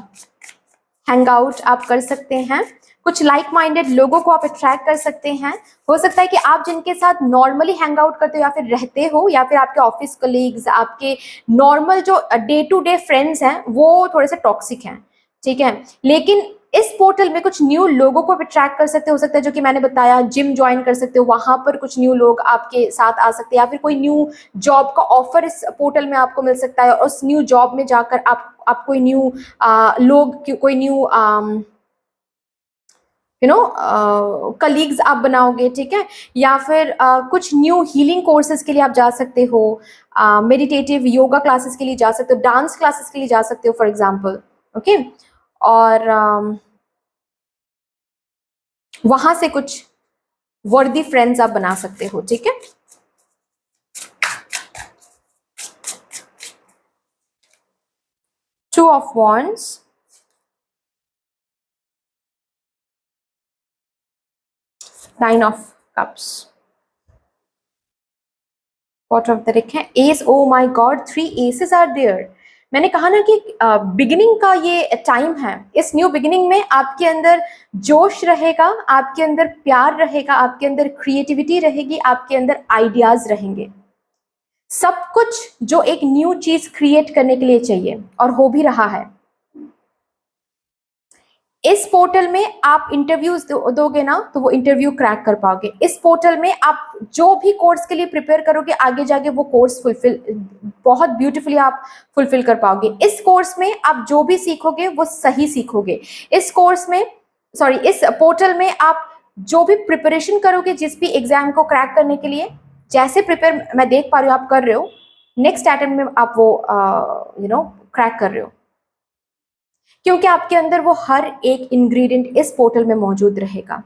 हैंग आउट आप कर सकते हैं, कुछ लाइक माइंडेड लोगों को आप अट्रैक्ट कर सकते हैं। हो सकता है कि आप जिनके साथ नॉर्मली हैंग आउट करते हो या फिर रहते हो, या फिर आपके ऑफिस कलीग्स, आपके नॉर्मल जो डे टू डे फ्रेंड्स हैं, वो थोड़े से टॉक्सिक हैं, ठीक है? लेकिन इस पोर्टल में कुछ न्यू लोगों को अट्रैक्ट कर सकते हो सकता है, जो कि मैंने बताया, जिम ज्वाइन कर सकते हो, वहां पर कुछ न्यू लोग आपके साथ आ सकते हैं, या फिर कोई न्यू जॉब का ऑफर इस पोर्टल में आपको मिल सकता है, और उस न्यू जॉब में जाकर आप कोई न्यू लोग, कोई न्यू कलीग्स आप बनाओगे, ठीक है? या फिर कुछ न्यू हीलिंग कोर्सेज के लिए आप जा सकते हो, मेडिटेटिव योगा क्लासेस के लिए जा सकते हो, डांस क्लासेस के लिए जा सकते हो फॉर एग्जांपल, ओके? और वहां से कुछ वर्दी फ्रेंड्स आप बना सकते हो, ठीक है? Two of wands, nine of cups, bottom of the deck है ace. Oh my God, 3 aces are there. मैंने कहा ना कि बिगिनिंग का ये टाइम है। इस न्यू बिगिनिंग में आपके अंदर जोश रहेगा, आपके अंदर प्यार रहेगा, आपके अंदर क्रिएटिविटी रहेगी, आपके अंदर आइडियाज रहेंगे। सब कुछ जो एक न्यू चीज क्रिएट करने के लिए चाहिए, और हो भी रहा है। इस पोर्टल में आप इंटरव्यूज दोगे ना, तो वो इंटरव्यू क्रैक कर पाओगे। इस पोर्टल में आप जो भी कोर्स के लिए प्रिपेयर करोगे, आगे जाके वो कोर्स फुलफिल बहुत ब्यूटीफुली आप फुलफिल कर पाओगे। इस कोर्स में आप जो भी सीखोगे वो सही सीखोगे। इस कोर्स में, सॉरी, इस पोर्टल में आप जो भी प्रिपरेशन करोगे, जिस भी एग्जाम को क्रैक करने के लिए, जैसे प्रिपेयर मैं देख पा रही हूँ आप कर रहे हो, नेक्स्ट अटेम्प्ट में आप वो क्रैक कर रहे हो, क्योंकि आपके अंदर वो हर एक इंग्रेडिएंट इस पोर्टल में मौजूद रहेगा।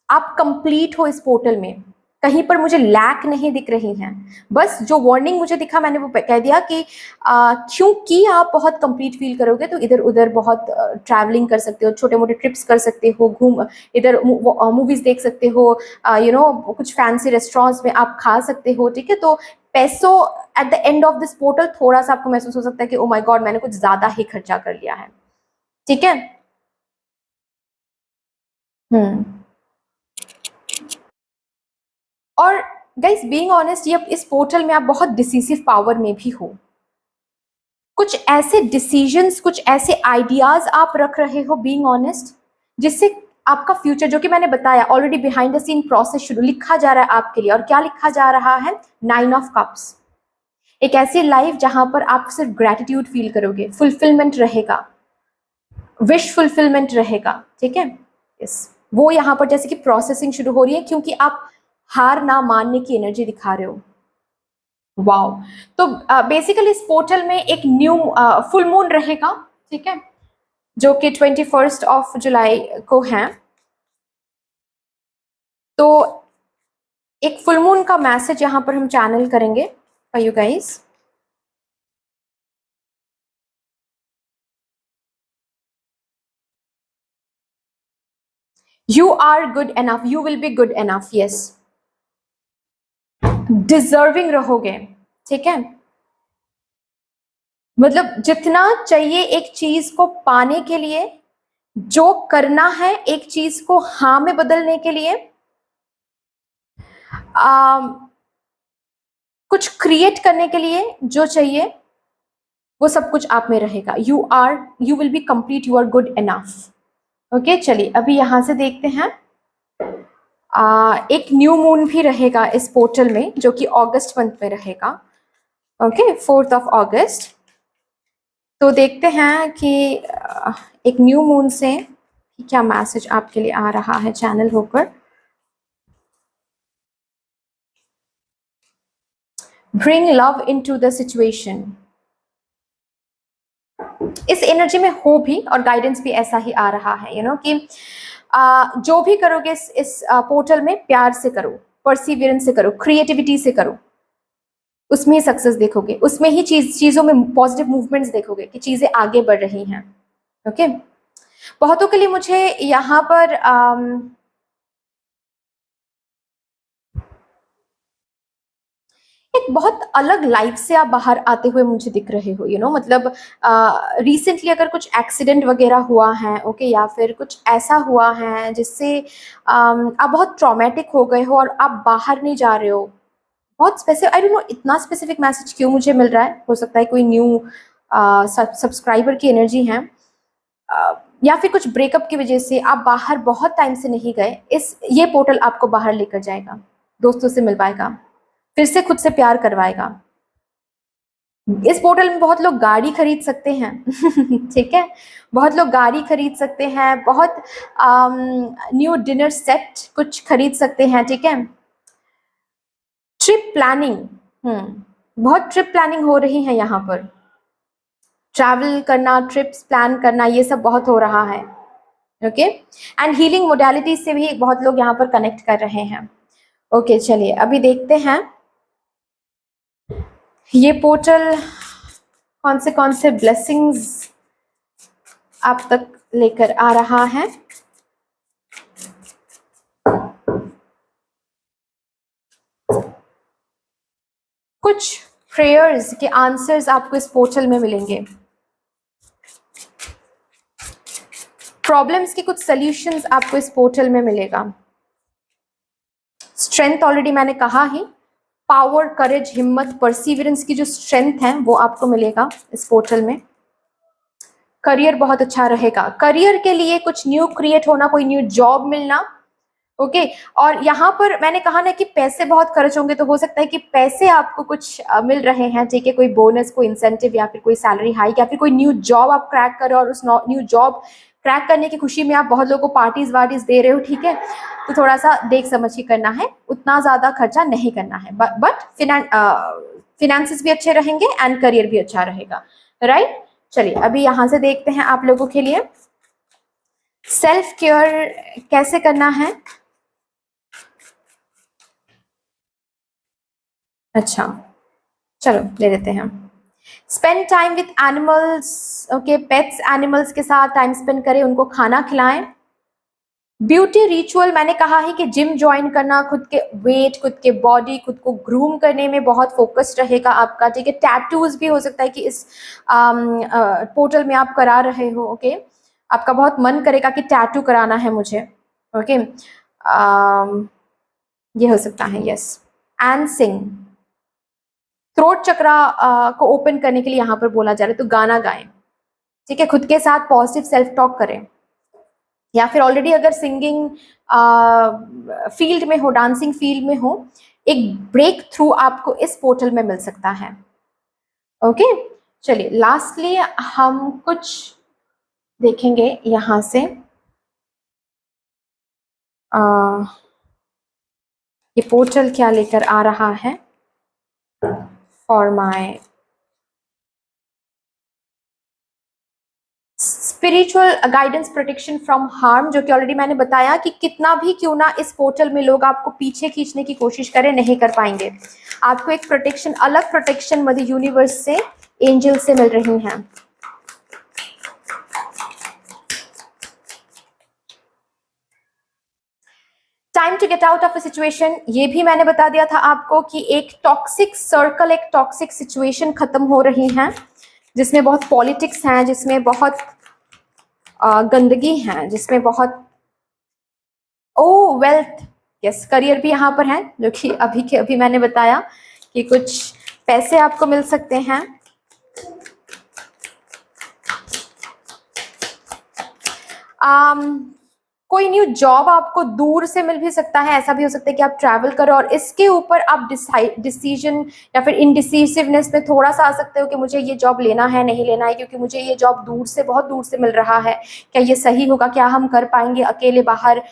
आप कंप्लीट हो इस पोर्टल में, कहीं पर मुझे लैक नहीं दिख रही हैं। बस जो वार्निंग मुझे दिखा, मैंने वो कह दिया कि क्योंकि आप बहुत कंप्लीट फील करोगे, तो इधर उधर बहुत ट्रैवलिंग कर सकते हो, छोटे मोटे ट्रिप्स कर सकते हो, घूम इधर मूवीज देख सकते हो, कुछ फैंसी रेस्टोरेंट्स में आप खा सकते हो, ठीक है? तो पैसों at the end of this portal थोड़ा सा आपको महसूस हो सकता है कि ओ माय गॉड, मैंने कुछ ज्यादा ही खर्चा कर लिया है, ठीक है? हम्म। और गाइस, बीइंग ऑनेस्ट, ये इस पोर्टल में आप बहुत डिसीसिव पावर में भी हो। कुछ ऐसे डिसीजंस, कुछ ऐसे आइडियाज आप रख रहे हो, बीइंग ऑनेस्ट, जिससे आपका फ्यूचर, जो कि मैंने बताया already, behind the scene process शुरू लिखा जा रहा है आपके लिए। और क्या लिखा जा रहा है? 9 ऑफ कप्स। एक ऐसी लाइफ जहां पर आप सिर्फ ग्रेटिट्यूड फील करोगे, फुलफिलमेंट रहेगा, विश फुलफिलमेंट रहेगा, ठीक है? यस, वो यहाँ पर जैसे कि प्रोसेसिंग शुरू हो रही है, क्योंकि आप हार ना मानने की एनर्जी दिखा रहे हो। वाओ! तो बेसिकली इस पोर्टल में एक न्यू फुल मून रहेगा, ठीक है? जो कि 21 ऑफ जुलाई को है। तो एक फुल मून का मैसेज यहाँ पर हम चैनल करेंगे for you guys. You are good enough, you will be good enough, yes. Deserving रहोगे, ठीक है? मतलब जितना चाहिए एक चीज को पाने के लिए, जो करना है एक चीज को हाँ में बदलने के लिए, कुछ क्रिएट करने के लिए जो चाहिए, वो सब कुछ आप में रहेगा। You will be complete, you are good enough. Okay, चलिए अभी यहां से देखते हैं। एक न्यू मून भी रहेगा इस पोर्टल में, जो कि अगस्त मंथ में रहेगा। ओके 4th ऑफ अगस्त। तो देखते हैं कि एक न्यू मून से क्या मैसेज आपके लिए आ रहा है चैनल होकर। Bring love into the situation. इस एनर्जी में हो भी और गाइडेंस भी ऐसा ही आ रहा है कि जो भी करोगे इस पोर्टल में प्यार से करो, परसिवियरेंस से करो, क्रिएटिविटी से करो, उसमें ही सक्सेस देखोगे, उसमें ही चीजों में पॉजिटिव मूवमेंट्स देखोगे कि चीजें आगे बढ़ रही हैं। ओके बहुतों के लिए मुझे यहाँ पर एक बहुत अलग लाइफ से आप बाहर आते हुए मुझे दिख रहे हो मतलब रिसेंटली अगर कुछ एक्सीडेंट वगैरह हुआ है ओके या फिर कुछ ऐसा हुआ है जिससे आप बहुत ट्रॉमेटिक हो गए हो और आप बाहर नहीं जा रहे हो। बहुत स्पेसिफिक, आई डोंट नो इतना स्पेसिफिक मैसेज क्यों मुझे मिल रहा है। हो सकता है कोई न्यू सब्सक्राइबर की एनर्जी है या फिर कुछ ब्रेकअप की वजह से आप बाहर बहुत टाइम से नहीं गए। ये पोर्टल आपको बाहर लेकर जाएगा, दोस्तों से मिलवाएगा, फिर से खुद से प्यार करवाएगा। इस पोर्टल में बहुत लोग गाड़ी खरीद सकते हैं ठीक है, बहुत लोग गाड़ी खरीद सकते हैं, बहुत न्यू डिनर सेट कुछ खरीद सकते हैं। ठीक है, ट्रिप प्लानिंग, बहुत ट्रिप प्लानिंग हो रही है यहाँ पर। ट्रैवल करना, ट्रिप्स प्लान करना, ये सब बहुत हो रहा है। ओके एंड हीलिंग मोडालिटी से भी बहुत लोग यहाँ पर कनेक्ट कर रहे हैं। ओके चलिए अभी देखते हैं ये पोर्टल कौन से ब्लेसिंग्स आप तक लेकर आ रहा है। कुछ प्रेयर्स के आंसर्स आपको इस पोर्टल में मिलेंगे, प्रॉब्लम्स के कुछ सॉल्यूशंस आपको इस पोर्टल में मिलेगा। स्ट्रेंथ ऑलरेडी मैंने कहा ही, पावर, करेज, हिम्मत, परसिवियरेंस की जो स्ट्रेंथ है वो आपको मिलेगा इस पोर्टल में। करियर बहुत अच्छा रहेगा, करियर के लिए कुछ न्यू क्रिएट होना, कोई न्यू जॉब मिलना। ओके और यहाँ पर मैंने कहा ना कि पैसे बहुत खर्च होंगे, तो हो सकता है कि पैसे आपको कुछ मिल रहे हैं। ठीक है, कोई बोनस, कोई इंसेंटिव या फिर कोई सैलरी हाइक या फिर कोई न्यू जॉब आप क्रैक करो और उस न्यू जॉब क्रैक करने की खुशी में आप बहुत लोगों को पार्टीज वार्टीज दे रहे हो। ठीक है, तो थोड़ा सा देख समझ के करना है, उतना ज्यादा खर्चा नहीं करना है, बट फिनेंसेस भी अच्छे रहेंगे एंड करियर भी अच्छा रहेगा। राइट चलिए अभी यहाँ से देखते हैं आप लोगों के लिए सेल्फ केयर कैसे करना है। अच्छा चलो ले लेते हैं। Spend time with animals, okay pets, animals के साथ टाइम स्पेंड करें, उनको खाना खिलाएं। ब्यूटी रिचुअल मैंने कहा है कि जिम ज्वाइन करना, खुद के वेट, खुद के बॉडी, खुद को ग्रूम करने में बहुत फोकस रहेगा आपका। ठीक है, टैटूज भी हो सकता है कि इस पोर्टल में आप करा रहे हो। ओके आपका बहुत मन करेगा कि टैटू कराना है मुझे। ओके ये हो सकता है। यस एंड सिंग, थ्रोट चक्रा को ओपन करने के लिए यहाँ पर बोला जा रहा है, तो गाना गाएं। ठीक है, खुद के साथ पॉजिटिव सेल्फ टॉक करें, या फिर ऑलरेडी अगर सिंगिंग फील्ड में हो, डांसिंग फील्ड में हो, एक ब्रेक थ्रू आपको इस पोर्टल में मिल सकता है। ओके चलिए लास्टली हम कुछ देखेंगे यहाँ से। ये पोर्टल क्या लेकर आ रहा है for my spiritual guidance, protection from harm, जो कि ऑलरेडी मैंने बताया कि कितना भी क्यों ना इस पोर्टल में लोग आपको पीछे खींचने की कोशिश करें, नहीं कर पाएंगे। आपको एक प्रोटेक्शन, अलग प्रोटेक्शन मदर यूनिवर्स से, एंजल से मिल रही हैं। Time to get out of a situation, ये भी मैंने बता दिया था आपको कि एक टॉक्सिक सर्कल, एक टॉक्सिक सिचुएशन खत्म हो रही है, जिसमें बहुत पॉलिटिक्स हैं, जिसमें बहुत गंदगी है, जिसमें बहुत वेल्थ। यस करियर भी यहाँ पर है, जो कि अभी मैंने बताया कि कुछ पैसे आपको मिल सकते हैं। कोई न्यू जॉब आपको दूर से मिल भी सकता है, ऐसा भी हो सकता है कि आप ट्रैवल करो और इसके ऊपर आप डिसीजन या फिर इनडिसिसिवनेस में थोड़ा सा आ सकते हो कि मुझे ये जॉब लेना है नहीं लेना है, क्योंकि मुझे ये जॉब दूर से बहुत दूर से मिल रहा है, क्या ये सही होगा, क्या हम कर पाएंगे अकेले बाहर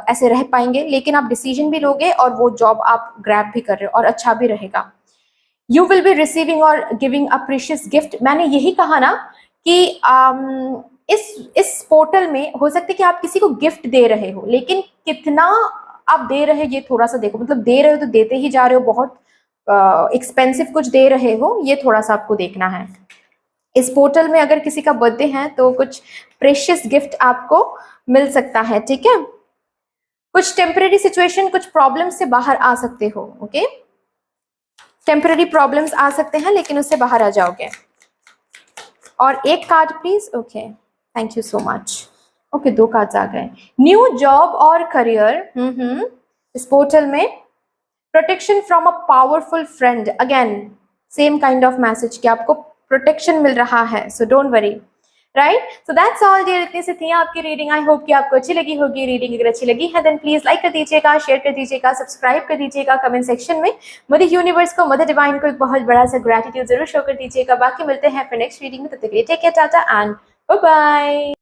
ऐसे रह पाएंगे। लेकिन आप डिसीजन भी लोगे और वो जॉब आप ग्रैब भी कर रहे हो और अच्छा भी रहेगा। यू विल बी रिसीविंग और गिविंग अ प्रीशियस गिफ्ट। मैंने यही कहा ना कि इस पोर्टल में हो सकता है कि आप किसी को गिफ्ट दे रहे हो, लेकिन कितना आप दे रहे हो ये थोड़ा सा देखो। मतलब दे रहे हो तो देते ही जा रहे हो, बहुत एक्सपेंसिव कुछ दे रहे हो, ये थोड़ा सा आपको देखना है। इस पोर्टल में अगर किसी का बर्थडे है तो कुछ प्रेशियस गिफ्ट आपको मिल सकता है, ठीक है। कुछ टेम्परेरी सिचुएशन, कुछ प्रॉब्लम से बाहर आ सकते हो, ओके। टेम्परेरी प्रॉब्लम्स आ सकते हैं लेकिन उससे बाहर आ जाओगे। और एक card please, okay, thank you so much. Okay, 2 cards आ गए। न्यू जॉब और करियर, इस पोर्टल में protection from a powerful friend, again same kind of message कि आपको प्रोटेक्शन मिल रहा है, so don't worry, right. So that's all dear, इतनी सी थी आपकी रीडिंग। आई होप कि आपको अच्छी लगी होगी रीडिंग। अगर अच्छी लगी है देन प्लीज लाइक कर दीजिएगा, शेयर कर दीजिएगा, सब्सक्राइब कर दीजिएगा, कमेंट सेक्शन में मदर यूनिवर्स को, मदर डिवाइन को एक बहुत बड़ा सा ग्रेटिट्यूड जरूर शो कर दीजिएगा। बाकी मिलते हैं फिर नेक्स्ट रीडिंग में, तब तक के लिए take care, tata and bye bye.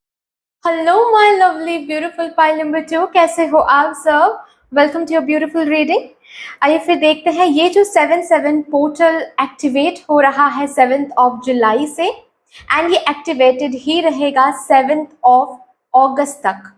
Hello my lovely beautiful pile number 2, कैसे हो आप सब? Welcome to your beautiful reading. आइए फिर देखते हैं, ये जो 7/7 पोर्टल एक्टिवेट हो रहा है 7 जुलाई से, एंड ये एक्टिवेटेड ही रहेगा 7 अगस्त तक,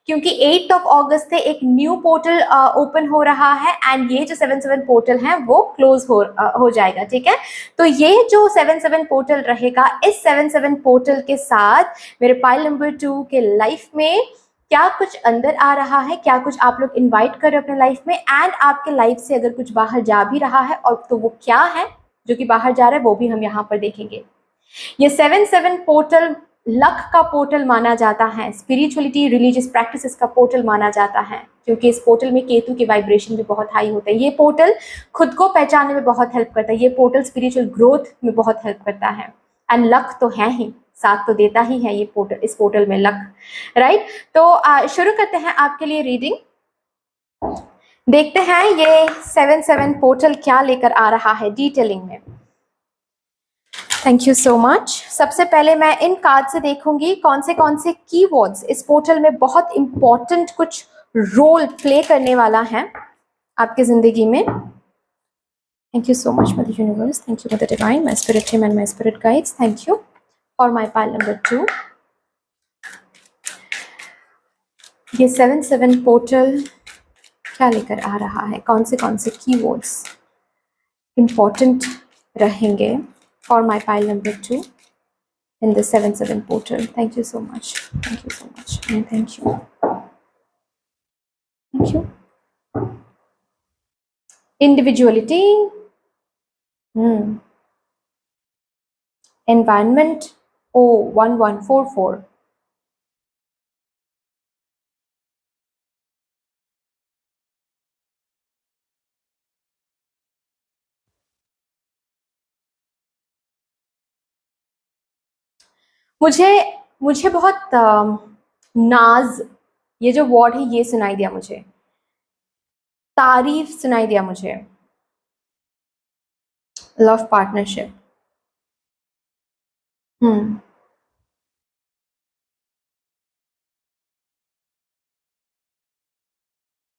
क्योंकि 8 अगस्त से एक न्यू पोर्टल ओपन हो रहा है एंड ये जो 7/7 पोर्टल है वो क्लोज हो जाएगा, ठीक है। तो ये जो 7/7 पोर्टल रहेगा, इस 7/7 पोर्टल के साथ मेरे पाइल नंबर 2 के लाइफ में क्या कुछ अंदर आ रहा है, क्या कुछ आप लोग इनवाइट कर रहे हो अपने लाइफ में, एंड आपके लाइफ से अगर कुछ बाहर जा भी रहा है और तो वो क्या है जो कि बाहर जा रहा है, वो भी हम यहाँ पर देखेंगे। ये 7/7 पोर्टल लक का पोर्टल माना जाता है, स्पिरिचुअलिटी रिलीजियस प्रैक्टिसेस का पोर्टल माना जाता है, क्योंकि इस पोर्टल में केतु के वाइब्रेशन भी बहुत हाई होते हैं। ये पोर्टल खुद को पहचानने में बहुत हेल्प करता है, ये पोर्टल स्पिरिचुअल ग्रोथ में बहुत हेल्प करता है, एंड लक तो है ही, साथ तो देता ही है ये पोर्टल, इस पोर्टल में लक, राइट। तो शुरू करते हैं आपके लिए रीडिंग। देखते हैं ये 7/7 पोर्टल क्या लेकर आ रहा है डिटेलिंग में। Thank you so much. सबसे पहले मैं इन कार्ड से देखूंगी कौन से कीवर्ड्स इस पोर्टल में बहुत इंपॉर्टेंट कुछ रोल प्ले करने वाला है आपकी जिंदगी में। Thank you so much mother universe, thank you mother divine, my spirit team and my spirit guides, thank you for my pile number 2। ये 7/7 पोर्टल क्या लेकर आ रहा है, कौन से कीवर्ड्स इंपॉर्टेंट रहेंगे for my pile number 2 in the 7/7 portal. Thank you so much. Thank you so much. And thank you. Thank you. Individuality. Environment. Oh, 1144. मुझे बहुत नाज, ये जो वर्ड है ये सुनाई दिया मुझे, तारीफ सुनाई दिया मुझे, लव पार्टनरशिप।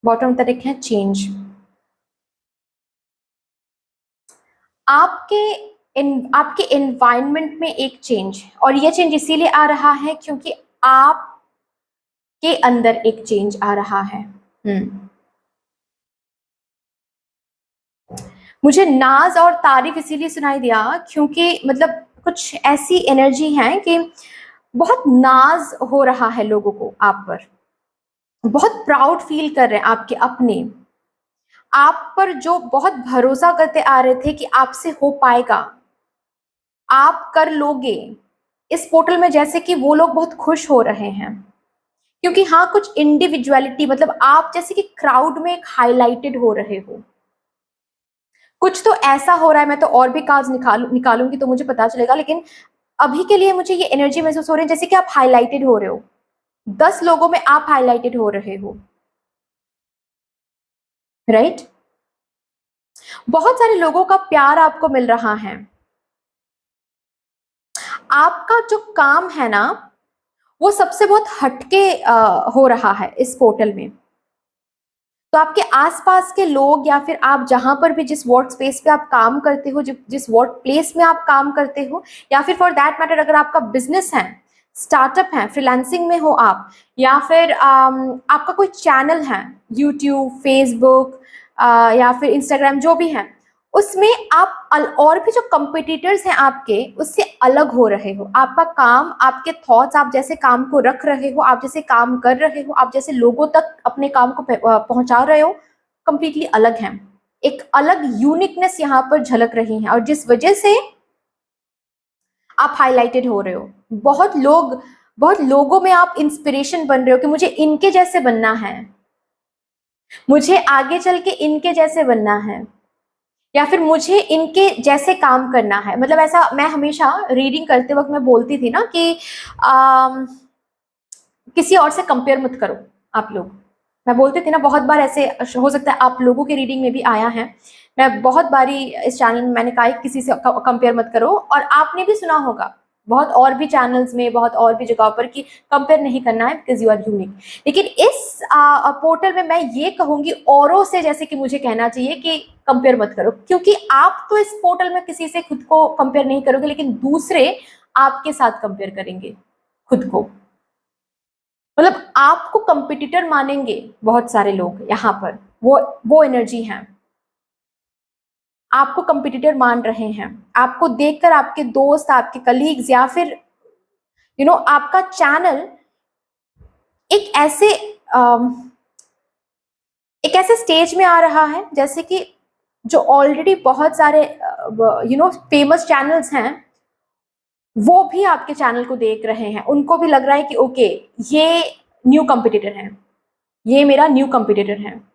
बॉटम तरीक है चेंज। आपके एनवायरनमेंट में एक चेंज, और ये चेंज इसीलिए आ रहा है क्योंकि आप के अंदर एक चेंज आ रहा है। मुझे नाज और तारीफ इसीलिए सुनाई दिया क्योंकि मतलब कुछ ऐसी एनर्जी है कि बहुत नाज हो रहा है लोगों को आप पर, बहुत प्राउड फील कर रहे हैं आपके अपने आप पर, जो बहुत भरोसा करते आ रहे थे कि आपसे हो पाएगा, आप कर लोगे। इस पोर्टल में जैसे कि वो लोग बहुत खुश हो रहे हैं क्योंकि हाँ, कुछ इंडिविजुअलिटी, मतलब आप जैसे कि क्राउड में एक हाईलाइटेड हो रहे हो। कुछ तो ऐसा हो रहा है, मैं तो और भी कार्ड्स निकालूंगी तो मुझे पता चलेगा, लेकिन अभी के लिए मुझे ये एनर्जी महसूस हो रही है जैसे कि आप हाईलाइटेड हो रहे हो, 10 लोगों में आप हाईलाइटेड हो रहे हो, राइट? बहुत सारे लोगों का प्यार आपको मिल रहा है। आपका जो काम है ना, वो सबसे बहुत हटके हो रहा है इस पोर्टल में। तो आपके आसपास के लोग या फिर आप जहां पर भी, जिस वर्क स्पेस पे आप काम करते हो, जिस वर्क प्लेस में आप काम करते हो, या फिर फॉर दैट मैटर अगर आपका बिजनेस है, स्टार्टअप है, फ्रीलांसिंग में हो आप, या फिर आपका कोई चैनल है, यूट्यूब, फेसबुक या फिर इंस्टाग्राम, जो भी है, उसमें आप और भी जो कंपिटिटर्स हैं आपके, उससे अलग हो रहे हो। आपका काम, आपके थॉट्स, आप जैसे काम को रख रहे हो, आप जैसे काम कर रहे हो, आप जैसे लोगों तक अपने काम को पहुंचा रहे हो, कंप्लीटली अलग है। एक अलग यूनिकनेस यहाँ पर झलक रही है, और जिस वजह से आप हाईलाइटेड हो रहे हो। बहुत लोगों में आप इंस्पिरेशन बन रहे हो कि मुझे इनके जैसे बनना है, मुझे आगे चल के इनके जैसे बनना है, या फिर मुझे इनके जैसे काम करना है। मतलब ऐसा मैं हमेशा रीडिंग करते वक्त मैं बोलती थी ना कि किसी और से कंपेयर मत करो आप लोग। मैं बोलती थी ना, बहुत बार ऐसे हो सकता है आप लोगों की रीडिंग में भी आया है। मैं बहुत बारी इस चैनल में मैंने कहा है किसी से कंपेयर मत करो, और आपने भी सुना होगा बहुत और भी चैनल्स में, बहुत और भी जगहों पर कि कंपेयर नहीं करना है बिकॉज यू आर यूनिक। लेकिन इस पोर्टल में मैं ये कहूंगी औरों से, जैसे कि मुझे कहना चाहिए कि कंपेयर मत करो, क्योंकि आप तो इस पोर्टल में किसी से खुद को कंपेयर नहीं करोगे, लेकिन दूसरे आपके साथ कंपेयर करेंगे खुद को। मतलब आपको कंपिटिटर मानेंगे बहुत सारे लोग यहाँ पर, वो एनर्जी है। आपको कंपिटिटर मान रहे हैं, आपको देखकर आपके दोस्त, आपके कलीग्स, या फिर आपका चैनल एक ऐसे एक ऐसे स्टेज में आ रहा है जैसे कि जो ऑलरेडी बहुत सारे फेमस चैनल्स हैं, वो भी आपके चैनल को देख रहे हैं। उनको भी लग रहा है कि ओके, ये न्यू कंपिटिटर है, ये मेरा न्यू कंपिटिटर है,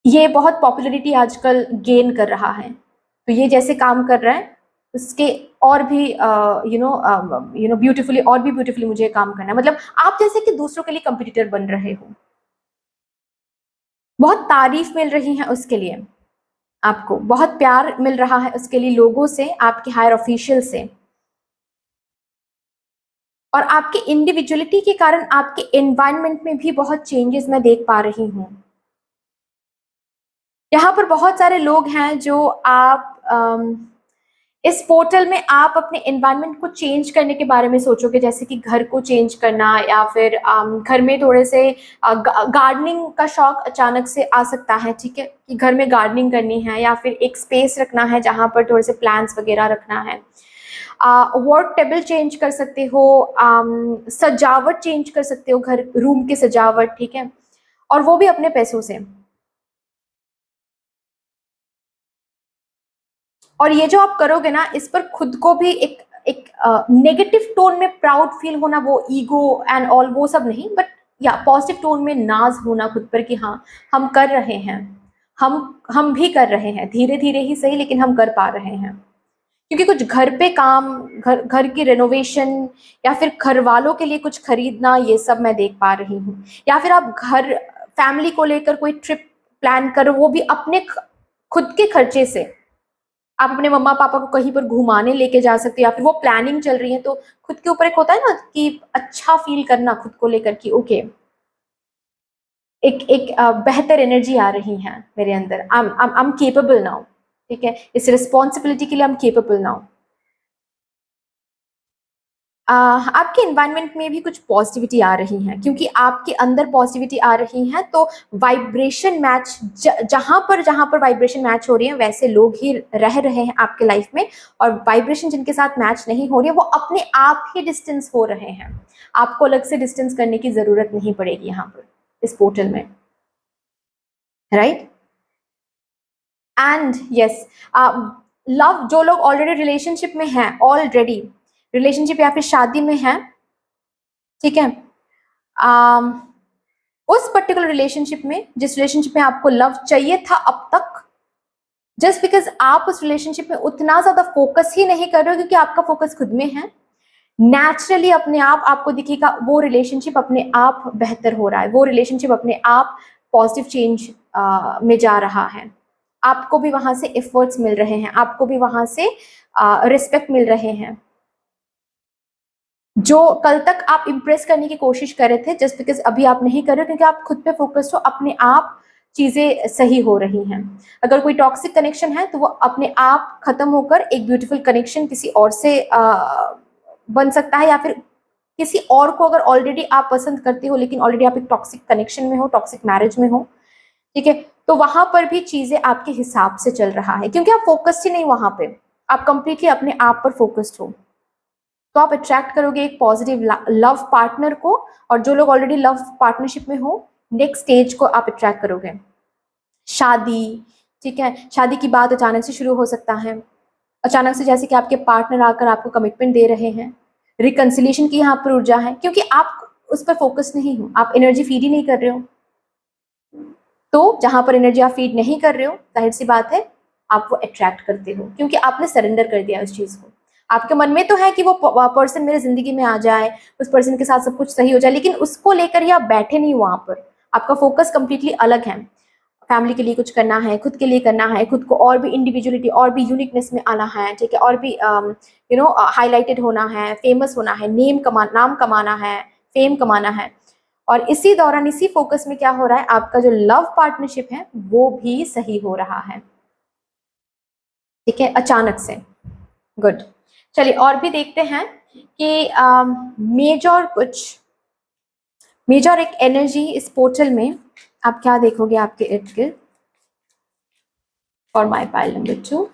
ये बहुत पॉपुलैरिटी आजकल गेन कर रहा है, तो ये जैसे काम कर रहा है उसके और भी ब्यूटीफुली, और भी ब्यूटीफुली मुझे काम करना है। मतलब आप जैसे कि दूसरों के लिए कंपिटिटर बन रहे हो, बहुत तारीफ मिल रही है उसके लिए, आपको बहुत प्यार मिल रहा है उसके लिए, लोगों से, आपके हायर ऑफिशियल से, और आपके इंडिविजुअलिटी के कारण आपके एनवायरनमेंट में भी बहुत चेंजेस मैं देख पा रही हूँ। यहाँ पर बहुत सारे लोग हैं जो इस पोर्टल में आप अपने एनवायरनमेंट को चेंज करने के बारे में सोचोगे, जैसे कि घर को चेंज करना, या फिर घर में थोड़े से गार्डनिंग का शौक अचानक से आ सकता है, ठीक है, कि घर में गार्डनिंग करनी है, या फिर एक स्पेस रखना है जहाँ पर थोड़े से प्लांट्स वगैरह रखना है। वर्क टेबल चेंज कर सकते हो, सजावट चेंज कर सकते हो, घर रूम की सजावट, ठीक है, और वो भी अपने पैसों से। और ये जो आप करोगे ना, इस पर खुद को भी एक एक नेगेटिव टोन में प्राउड फील होना, वो ईगो एंड ऑल वो सब नहीं, बट या पॉजिटिव टोन में नाज होना खुद पर कि हाँ, हम कर रहे हैं, हम भी कर रहे हैं, धीरे धीरे ही सही, लेकिन हम कर पा रहे हैं। क्योंकि कुछ घर पे काम, घर की रेनोवेशन, या फिर घर वालों के लिए कुछ खरीदना, ये सब मैं देख पा रही हूँ। या फिर आप घर, फैमिली को लेकर कोई ट्रिप प्लान करो, वो भी अपने खुद के खर्चे से। आप अपने मम्मा पापा को कहीं पर घुमाने लेके जा सकते हो, या फिर वो प्लानिंग चल रही है, तो खुद के ऊपर एक होता है ना कि अच्छा फील करना खुद को लेकर कि ओके, एक एक बेहतर एनर्जी आ रही है मेरे अंदर, आई एम केपेबल नाउ, ठीक है, इस रिस्पॉन्सिबिलिटी के लिए आई एम केपेबल नाउ। आपके एनवायरनमेंट में भी कुछ पॉजिटिविटी आ रही है, क्योंकि आपके अंदर पॉजिटिविटी आ रही है, तो वाइब्रेशन मैच, जहां पर वाइब्रेशन मैच हो रही है, वैसे लोग ही रह रहे हैं आपके लाइफ में, और वाइब्रेशन जिनके साथ मैच नहीं हो रही है, वो अपने आप ही डिस्टेंस हो रहे हैं। आपको अलग से डिस्टेंस करने की जरूरत नहीं पड़ेगी यहाँ पर इस पोर्टल में, राइट? एंड यस, लव, जो लोग ऑलरेडी रिलेशनशिप में हैं, ऑलरेडी रिलेशनशिप या फिर शादी में हैं, ठीक है, um, उस पर्टिकुलर रिलेशनशिप में, जिस रिलेशनशिप में आपको लव चाहिए था अब तक, जस्ट बिकॉज आप उस रिलेशनशिप में उतना ज्यादा फोकस ही नहीं कर रहे हो, क्योंकि आपका फोकस खुद में है, नेचुरली अपने आप आपको दिखेगा वो रिलेशनशिप अपने आप बेहतर हो रहा है, वो रिलेशनशिप अपने आप पॉजिटिव चेंज में जा रहा है। आपको भी वहां से एफर्ट्स मिल रहे हैं, आपको भी वहां से रिस्पेक्ट मिल रहे हैं। जो कल तक आप इम्प्रेस करने की कोशिश कर रहे थे, जस्ट बिकॉज अभी आप नहीं कर रहे हो क्योंकि आप खुद पे फोकस्ड हो, अपने आप चीजें सही हो रही हैं। अगर कोई टॉक्सिक कनेक्शन है तो वो अपने आप खत्म होकर एक ब्यूटीफुल कनेक्शन किसी और से बन सकता है, या फिर किसी और को अगर ऑलरेडी आप पसंद करते हो लेकिन ऑलरेडी आप एक टॉक्सिक कनेक्शन में हो, टॉक्सिक मैरिज में हो, ठीक है, तो वहां पर भी चीजें आपके हिसाब से चल रहा है क्योंकि आप फोकस्ड ही नहीं वहां पे, आप कंप्लीटली अपने आप पर फोकस्ड हो। तो आप अट्रैक्ट करोगे एक पॉजिटिव लव पार्टनर को, और जो लोग ऑलरेडी लव पार्टनरशिप में हो, नेक्स्ट स्टेज को आप अट्रैक्ट करोगे। शादी, ठीक है, शादी की बात अचानक से शुरू हो सकता है, अचानक से, जैसे कि आपके पार्टनर आकर आपको कमिटमेंट दे रहे हैं। रिकंसिलिएशन की यहाँ पर ऊर्जा है क्योंकि आप उस पर फोकस नहीं हो, आप एनर्जी फीड ही नहीं कर रहे हो। तो जहां पर एनर्जी आप फीड नहीं कर रहे हो, जाहिर सी बात है आप वो अट्रैक्ट करते हो क्योंकि आपने सरेंडर कर दिया उस चीज को। आपके मन में तो है कि वो पर्सन मेरे जिंदगी में आ जाए, उस पर्सन के साथ सब कुछ सही हो जाए, लेकिन उसको लेकर ही आप बैठे नहीं वहां पर, आपका फोकस कंप्लीटली अलग है। फैमिली के लिए कुछ करना है, खुद के लिए करना है, खुद को और भी इंडिविजुअलिटी और भी यूनिकनेस में आना है, ठीक है, और भी हाईलाइटेड होना है, फेमस होना है, नाम कमाना है, फेम कमाना है। और इसी दौरान इसी फोकस में क्या हो रहा है, आपका जो लव पार्टनरशिप है वो भी सही हो रहा है, ठीक है, अचानक से। गुड, चलिए और भी देखते हैं कि मेजर एक एनर्जी इस पोर्टल में आप क्या देखोगे आपके इर्द गिर्द। For my pile number 2,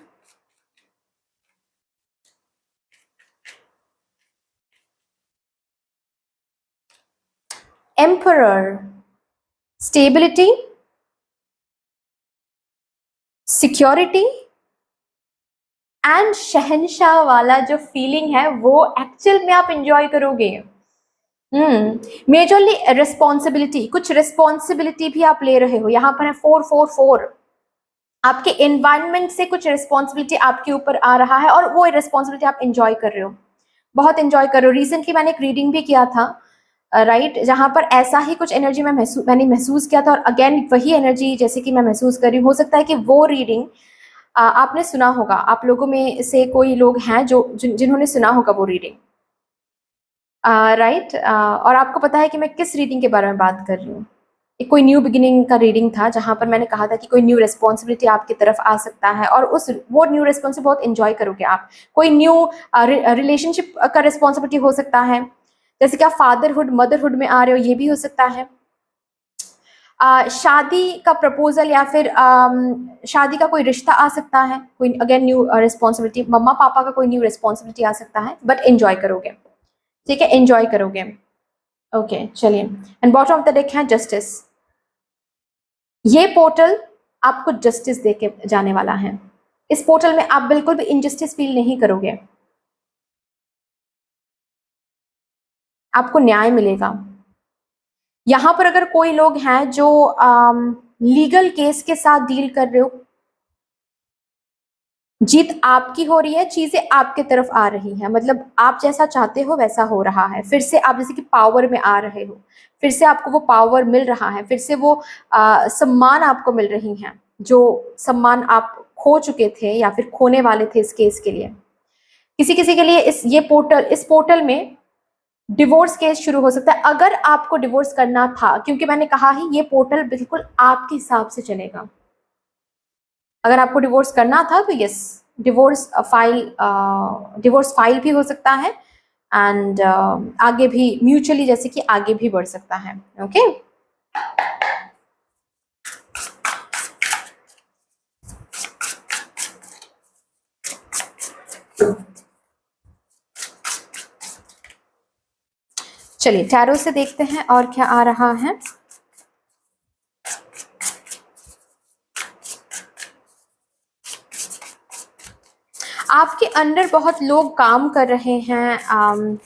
emperor, stability, security and शहनशाह वाला जो फीलिंग है वो एक्चुअल में आप एंजॉय करोगे। मेजरली रिस्पॉन्सिबिलिटी, कुछ रिस्पॉन्सिबिलिटी भी आप ले रहे हो। यहाँ पर है 444, आपके एनवायरनमेंट से कुछ रिस्पॉन्सिबिलिटी आपके ऊपर आ रहा है और वो रिस्पॉन्सिबिलिटी आप एंजॉय कर रहे हो, बहुत एंजॉय कर रहे हो। रिसेंटली मैंने एक रीडिंग भी किया था, राइट, जहां पर ऐसा ही कुछ एनर्जी मैंने महसूस किया था, और अगेन वही एनर्जी जैसे कि मैं महसूस कर रही हूँ। हो सकता है कि वो रीडिंग आपने सुना होगा, आप लोगों में से कोई लोग हैं जिन्होंने सुना होगा वो रीडिंग, राइट। और आपको पता है कि मैं किस रीडिंग के बारे में बात कर रही हूँ। एक कोई न्यू बिगिनिंग का रीडिंग था जहां पर मैंने कहा था कि कोई न्यू रिस्पॉन्सिबिलिटी आपकी तरफ आ सकता है, और वो न्यू रिस्पॉन्सिबिलिटी बहुत एंजॉय करोगे आप। कोई न्यू रिलेशनशिप का रिस्पॉन्सिबिलिटी हो सकता है, जैसे कि आप फादरहुड मदरहुड में आ रहे हो, ये भी हो सकता है। शादी का प्रपोजल या फिर शादी का कोई रिश्ता आ सकता है, कोई अगेन न्यू रिस्पॉन्सिबिलिटी, मम्मा पापा का कोई न्यू रिस्पॉन्सिबिलिटी आ सकता है, बट एंजॉय करोगे, ठीक है, एंजॉय करोगे। ओके, चलिए, and bottom of the deck है जस्टिस। ये पोर्टल आपको जस्टिस देके जाने वाला है। इस पोर्टल में आप बिल्कुल भी इनजस्टिस फील नहीं करोगे, आपको न्याय मिलेगा। यहां पर अगर कोई लोग हैं जो लीगल केस के साथ डील कर रहे हो, जीत आपकी हो रही है, चीजें आपके तरफ आ रही हैं, मतलब आप जैसा चाहते हो वैसा हो रहा है। फिर से आप जैसे कि पावर में आ रहे हो, फिर से आपको वो पावर मिल रहा है, फिर से वो सम्मान आपको मिल रही हैं, जो सम्मान आप खो चुके थे या फिर खोने वाले थे इस केस के लिए। किसी किसी के लिए इस पोर्टल में डिवोर्स केस शुरू हो सकता है, अगर आपको डिवोर्स करना था, क्योंकि मैंने कहा ही ये पोर्टल बिल्कुल आपके हिसाब से चलेगा। अगर आपको डिवोर्स करना था तो यस, डिवोर्स फाइल भी हो सकता है, एंड आगे भी म्यूचुअली जैसे कि आगे भी बढ़ सकता है। ओके, चलिए टैरो से देखते हैं और क्या आ रहा है। आपके अंडर बहुत लोग काम कर रहे हैं।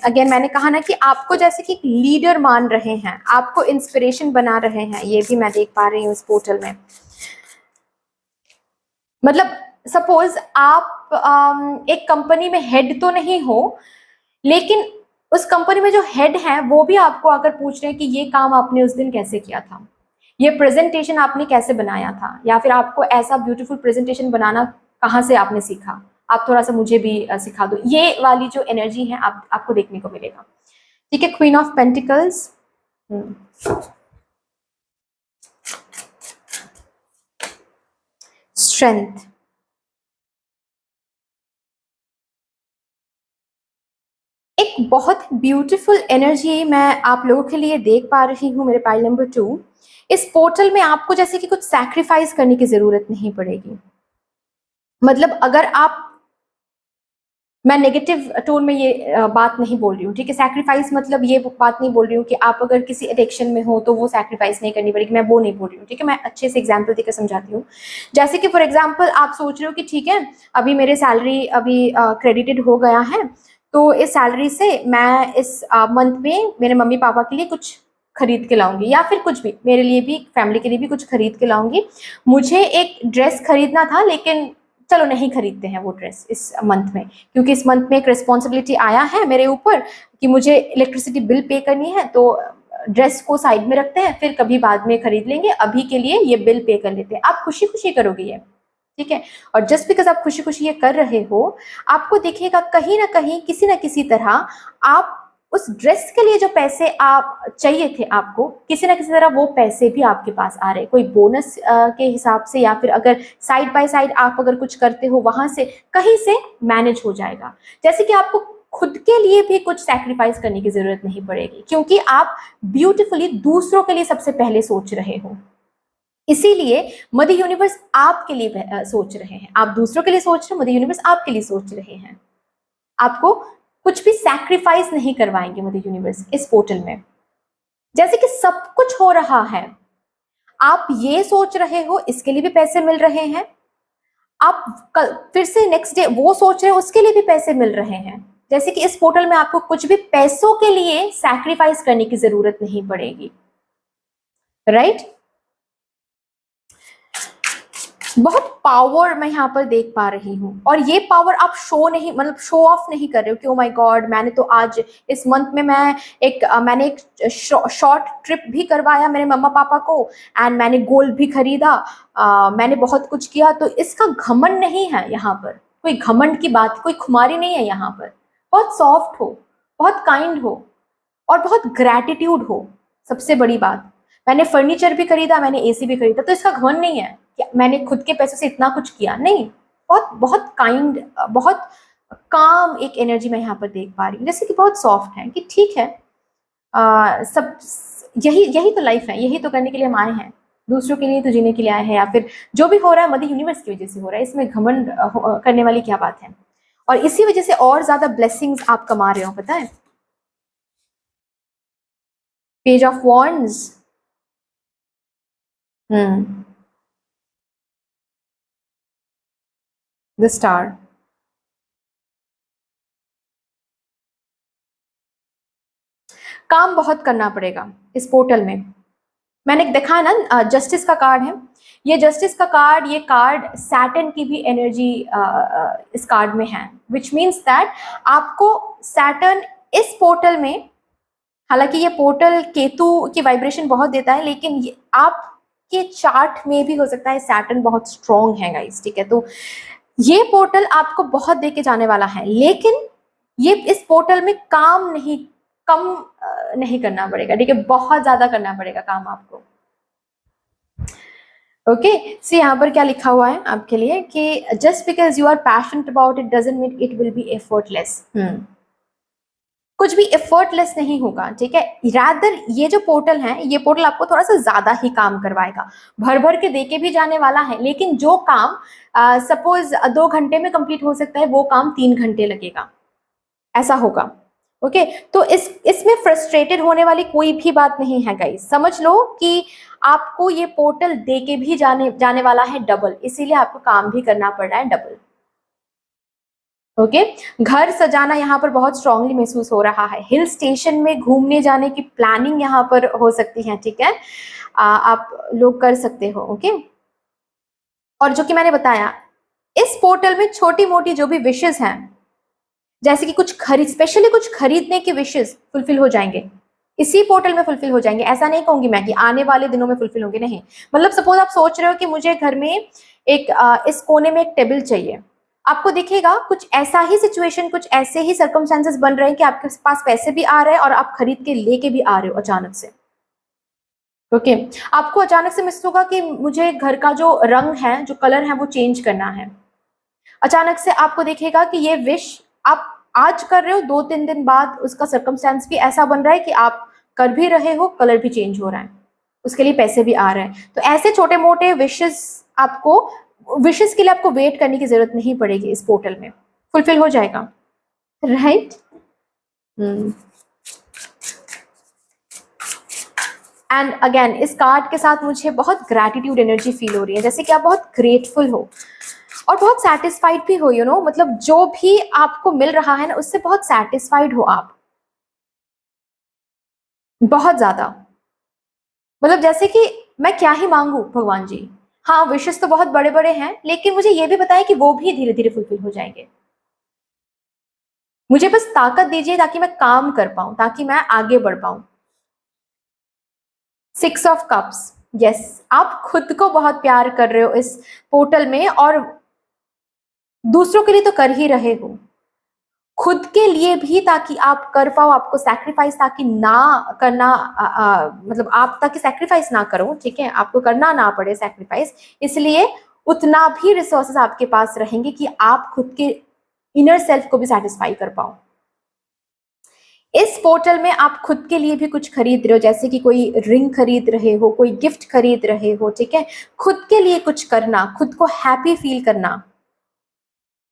अगेन मैंने कहा ना कि आपको जैसे कि एक लीडर मान रहे हैं, आपको इंस्पिरेशन बना रहे हैं, ये भी मैं देख पा रही हूँ इस पोर्टल में। मतलब सपोज आप एक कंपनी में हेड तो नहीं हो, लेकिन उस कंपनी में जो हेड हैं वो भी आपको अगर पूछ रहे हैं कि ये काम आपने उस दिन कैसे किया था, ये प्रेजेंटेशन आपने कैसे बनाया था, या फिर आपको ऐसा ब्यूटीफुल प्रेजेंटेशन बनाना कहाँ से आपने सीखा, आप थोड़ा सा मुझे भी सिखा दो, ये वाली जो एनर्जी है आपको देखने को मिलेगा। ठीक है, क्वीन ऑफ पेंटिकल्स, स्ट्रेंथ, एक बहुत ब्यूटीफुल एनर्जी मैं आप लोगों के लिए देख पा रही हूँ मेरे पाइल नंबर 2। इस पोर्टल में आपको जैसे कि कुछ सैक्रिफाइस करने की जरूरत नहीं पड़ेगी। मतलब अगर आप, मैं नेगेटिव टोन में ये बात नहीं बोल रही हूँ, ठीक है, सैक्रिफाइस मतलब ये बात नहीं बोल रही हूँ कि आप अगर किसी एडिक्शन में हो तो वो सैक्रिफाइस नहीं करनी पड़ेगी, मैं वो नहीं बोल रही हूँ, ठीक है। मैं अच्छे से एग्जांपल देकर समझाती हूँ। जैसे कि फॉर एग्जांपल आप सोच रहे हो कि ठीक है, अभी मेरे सैलरी अभी क्रेडिटेड हो गया है, तो इस सैलरी से मैं इस मंथ में मेरे मम्मी पापा के लिए कुछ खरीद के लाऊंगी, या फिर कुछ भी मेरे लिए भी, फैमिली के लिए भी कुछ खरीद के लाऊंगी। मुझे एक ड्रेस खरीदना था, लेकिन चलो नहीं खरीदते हैं वो ड्रेस इस मंथ में, क्योंकि इस मंथ में एक रिस्पॉन्सिबिलिटी आया है मेरे ऊपर कि मुझे इलेक्ट्रिसिटी बिल पे करनी है, तो ड्रेस को साइड में रखते हैं, फिर कभी बाद में खरीद लेंगे, अभी के लिए ये बिल पे कर लेते हैं। आप खुशी खुशी करोगे ये, ठीक है। और जस्ट बिकॉज आप खुशी खुशी ये कर रहे हो, आपको दिखेगा कहीं ना कहीं किसी ना किसी तरह आप उस ड्रेस के लिए जो पैसे आप चाहिए थे आपको, किसी ना किसी तरह वो पैसे भी आपके पास आ रहे, कोई बोनस के हिसाब से, या फिर अगर साइड बाय साइड आप अगर कुछ करते हो वहां से कहीं से मैनेज हो जाएगा। जैसे कि आपको खुद के लिए भी कुछ सैक्रिफाइस करने की जरूरत नहीं पड़ेगी, क्योंकि आप ब्यूटिफुली दूसरों के लिए सबसे पहले सोच रहे हो। इसीलिए मदर यूनिवर्स आपके लिए सोच रहे हैं, आप दूसरों के लिए सोच रहे हो, मदर यूनिवर्स आपके लिए सोच रहे हैं। आपको कुछ भी सैक्रिफाइस नहीं करवाएंगे मदर यूनिवर्स इस पोर्टल में। जैसे कि सब कुछ हो रहा है, आप ये सोच रहे हो इसके लिए भी पैसे मिल रहे हैं, आप कल फिर से नेक्स्ट डे वो सोच रहे हो उसके लिए भी पैसे मिल रहे हैं। जैसे कि इस पोर्टल में आपको कुछ भी पैसों के लिए सैक्रिफाइस करने की जरूरत नहीं पड़ेगी, राइट। बहुत पावर मैं यहाँ पर देख पा रही हूँ, और ये पावर आप शो नहीं, मतलब शो ऑफ नहीं कर रहे हो कि ओ माय गॉड मैंने तो आज इस मंथ में मैंने एक शॉर्ट ट्रिप भी करवाया मेरे मम्मा पापा को, एंड मैंने गोल्ड भी खरीदा, मैंने बहुत कुछ किया, तो इसका घमंड नहीं है यहाँ पर, कोई घमंड की बात, कोई खुमारी नहीं है यहाँ पर। बहुत सॉफ्ट हो, बहुत काइंड हो, और बहुत ग्रैटिट्यूड हो। सबसे बड़ी बात, मैंने फर्नीचर भी खरीदा, मैंने एसी भी खरीदा, तो इसका घमंड नहीं है कि मैंने खुद के पैसों से इतना कुछ किया, नहीं। बहुत बहुत काइंड, बहुत काम एक एनर्जी मैं यहाँ पर देख पा रही हूँ, जैसे कि बहुत सॉफ्ट है कि ठीक है, सब यही यही तो लाइफ है, यही तो करने के लिए हम आए हैं, दूसरों के लिए तो जीने के लिए आए हैं, या फिर जो भी हो रहा है मदर यूनिवर्स की वजह से हो रहा है, इसमें घमंड करने वाली क्या बात है। और इसी वजह से और ज्यादा ब्लेसिंग्स आप कमा रहे हो, पता है। Page of wands, the star, काम बहुत करना पड़ेगा इस पोर्टल में। मैंने देखा है ना, जस्टिस का कार्ड है, ये जस्टिस का कार्ड, ये कार्ड सैटर्न की भी एनर्जी इस कार्ड में है, विच मीन्स दैट आपको सैटर्न इस पोर्टल में, हालांकि ये पोर्टल केतु की वाइब्रेशन बहुत देता है, लेकिन ये आपके चार्ट में भी हो सकता है सैटर्न बहुत स्ट्रॉन्ग है गाइस, ठीक है। तो ये पोर्टल आपको बहुत दे के जाने वाला है, लेकिन ये इस पोर्टल में काम नहीं, कम नहीं करना पड़ेगा, ठीक है, बहुत ज्यादा करना पड़ेगा काम आपको। ओके, सी यहाँ पर क्या लिखा हुआ है आपके लिए कि just because you are passionate about it doesn't mean it will be effortless. कुछ भी एफर्टलेस नहीं होगा, ठीक है। रादर ये जो पोर्टल है, ये पोर्टल आपको थोड़ा सा ज्यादा ही काम करवाएगा, भर भर के देके भी जाने वाला है, लेकिन जो काम सपोज 2 घंटे में कंप्लीट हो सकता है, वो काम 3 घंटे लगेगा, ऐसा होगा। ओके, तो इसमें फ्रस्ट्रेटेड होने वाली कोई भी बात नहीं है गाइस, समझ लो कि आपको ये पोर्टल देके भी जाने वाला है डबल, इसीलिए आपको काम भी करना पड़ रहा है डबल। ओके, घर सजाना यहाँ पर बहुत स्ट्रांगली महसूस हो रहा है, हिल स्टेशन में घूमने जाने की प्लानिंग यहाँ पर हो सकती है, ठीक है, आप लोग कर सकते हो। ओके, और जो कि मैंने बताया, इस पोर्टल में छोटी मोटी जो भी विशेष हैं, जैसे कि कुछ खरीद, स्पेशली कुछ खरीदने के विशेस फुलफिल हो जाएंगे, इसी पोर्टल में फुलफिल हो जाएंगे। ऐसा नहीं कहूंगी मैं कि आने वाले दिनों में फुलफिल होंगे, नहीं। मतलब सपोज आप सोच रहे हो कि मुझे घर में एक इस कोने में एक टेबल चाहिए, आपको दिखेगा कुछ ऐसा ही सिचुएशन, कुछ ऐसे ही सर्कमस्टेंसेस बन रहे हैं कि आपके पास पैसे भी आ रहे हैं और आप खरीद के लेके भी आ रहे हो अचानक से। ओके, आपको अचानक से महसूस होगा कि मुझे घर का जो रंग है, जो कलर है, वो चेंज करना है। अचानक से आपको दिखेगा कि ये विश आप आज कर रहे हो, 2-3 दिन बाद उसका सर्कमस्टेंस भी ऐसा बन रहा है कि आप कर भी रहे हो, कलर भी चेंज हो रहा है, उसके लिए पैसे भी आ रहे हैं। तो ऐसे छोटे मोटे विशेस के लिए आपको वेट करने की जरूरत नहीं पड़ेगी, इस पोर्टल में फुलफिल हो जाएगा, राइट। एंड अगेन इस कार्ड के साथ मुझे बहुत ग्रैटिट्यूड एनर्जी फील हो रही है, जैसे कि आप बहुत ग्रेटफुल हो और बहुत सेटिस्फाइड भी हो, यू नो, मतलब जो भी आपको मिल रहा है ना, उससे बहुत सेटिस्फाइड हो आप, बहुत ज्यादा। मतलब जैसे कि मैं क्या ही मांगू भगवान जी, हाँ विशेष तो बहुत बड़े बड़े हैं, लेकिन मुझे ये भी बताया कि वो भी धीरे धीरे फुलफिल हो जाएंगे। मुझे बस ताकत दीजिए ताकि मैं काम कर पाऊं, ताकि मैं आगे बढ़ पाऊं। 6 ऑफ कप्स, यस, आप खुद को बहुत प्यार कर रहे हो इस पोर्टल में, और दूसरों के लिए तो कर ही रहे हो, खुद के लिए भी ताकि आप कर पाओ, आपको सैक्रिफाइस ताकि ना करना, मतलब आप ताकि सैक्रिफाइस ना करो, ठीक है, आपको करना ना पड़े सैक्रिफाइस, इसलिए उतना भी रिसोर्सेज आपके पास रहेंगे कि आप खुद के इनर सेल्फ को भी सेटिस्फाई कर पाओ। इस पोर्टल में आप खुद के लिए भी कुछ खरीद रहे हो, जैसे कि कोई रिंग खरीद रहे हो, कोई गिफ्ट खरीद रहे हो, ठीक है, खुद के लिए कुछ करना, खुद को हैप्पी फील करना,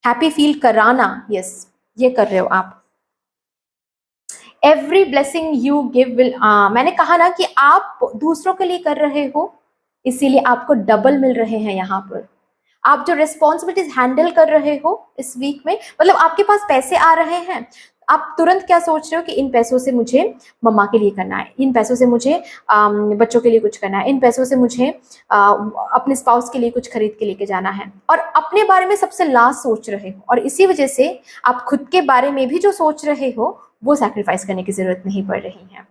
हैप्पी फील कराना, यस, ये कर रहे हो आप। Every blessing you give will, मैंने कहा ना कि आप दूसरों के लिए कर रहे हो, इसीलिए आपको डबल मिल रहे हैं यहाँ पर। आप जो रिस्पॉन्सिबिलिटीज हैंडल कर रहे हो इस वीक में, मतलब आपके पास पैसे आ रहे हैं, आप तुरंत क्या सोच रहे हो कि इन पैसों से मुझे मम्मा के लिए करना है, इन पैसों से मुझे बच्चों के लिए कुछ करना है, इन पैसों से मुझे अपने स्पाउस के लिए कुछ खरीद के लेके जाना है, और अपने बारे में सबसे लास्ट सोच रहे हो, और इसी वजह से आप खुद के बारे में भी जो सोच रहे हो वो सैक्रिफाइस करने की जरूरत नहीं पड़ रही है।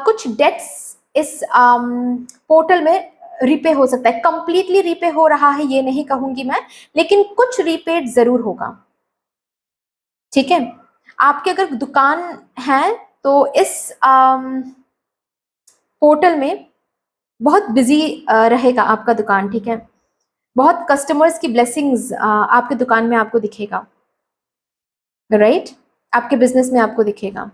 कुछ डेट्स इस पोर्टल में रीपे हो सकता है, कंप्लीटली रीपे हो रहा है ये नहीं कहूंगी मैं, लेकिन कुछ रीपेड जरूर होगा, ठीक है। आपके अगर दुकान है तो इस पोर्टल में बहुत बिजी रहेगा आपका दुकान, ठीक है, बहुत कस्टमर्स की ब्लेसिंग्स आपके दुकान में आपको दिखेगा, राइट, आपके बिजनेस में आपको दिखेगा।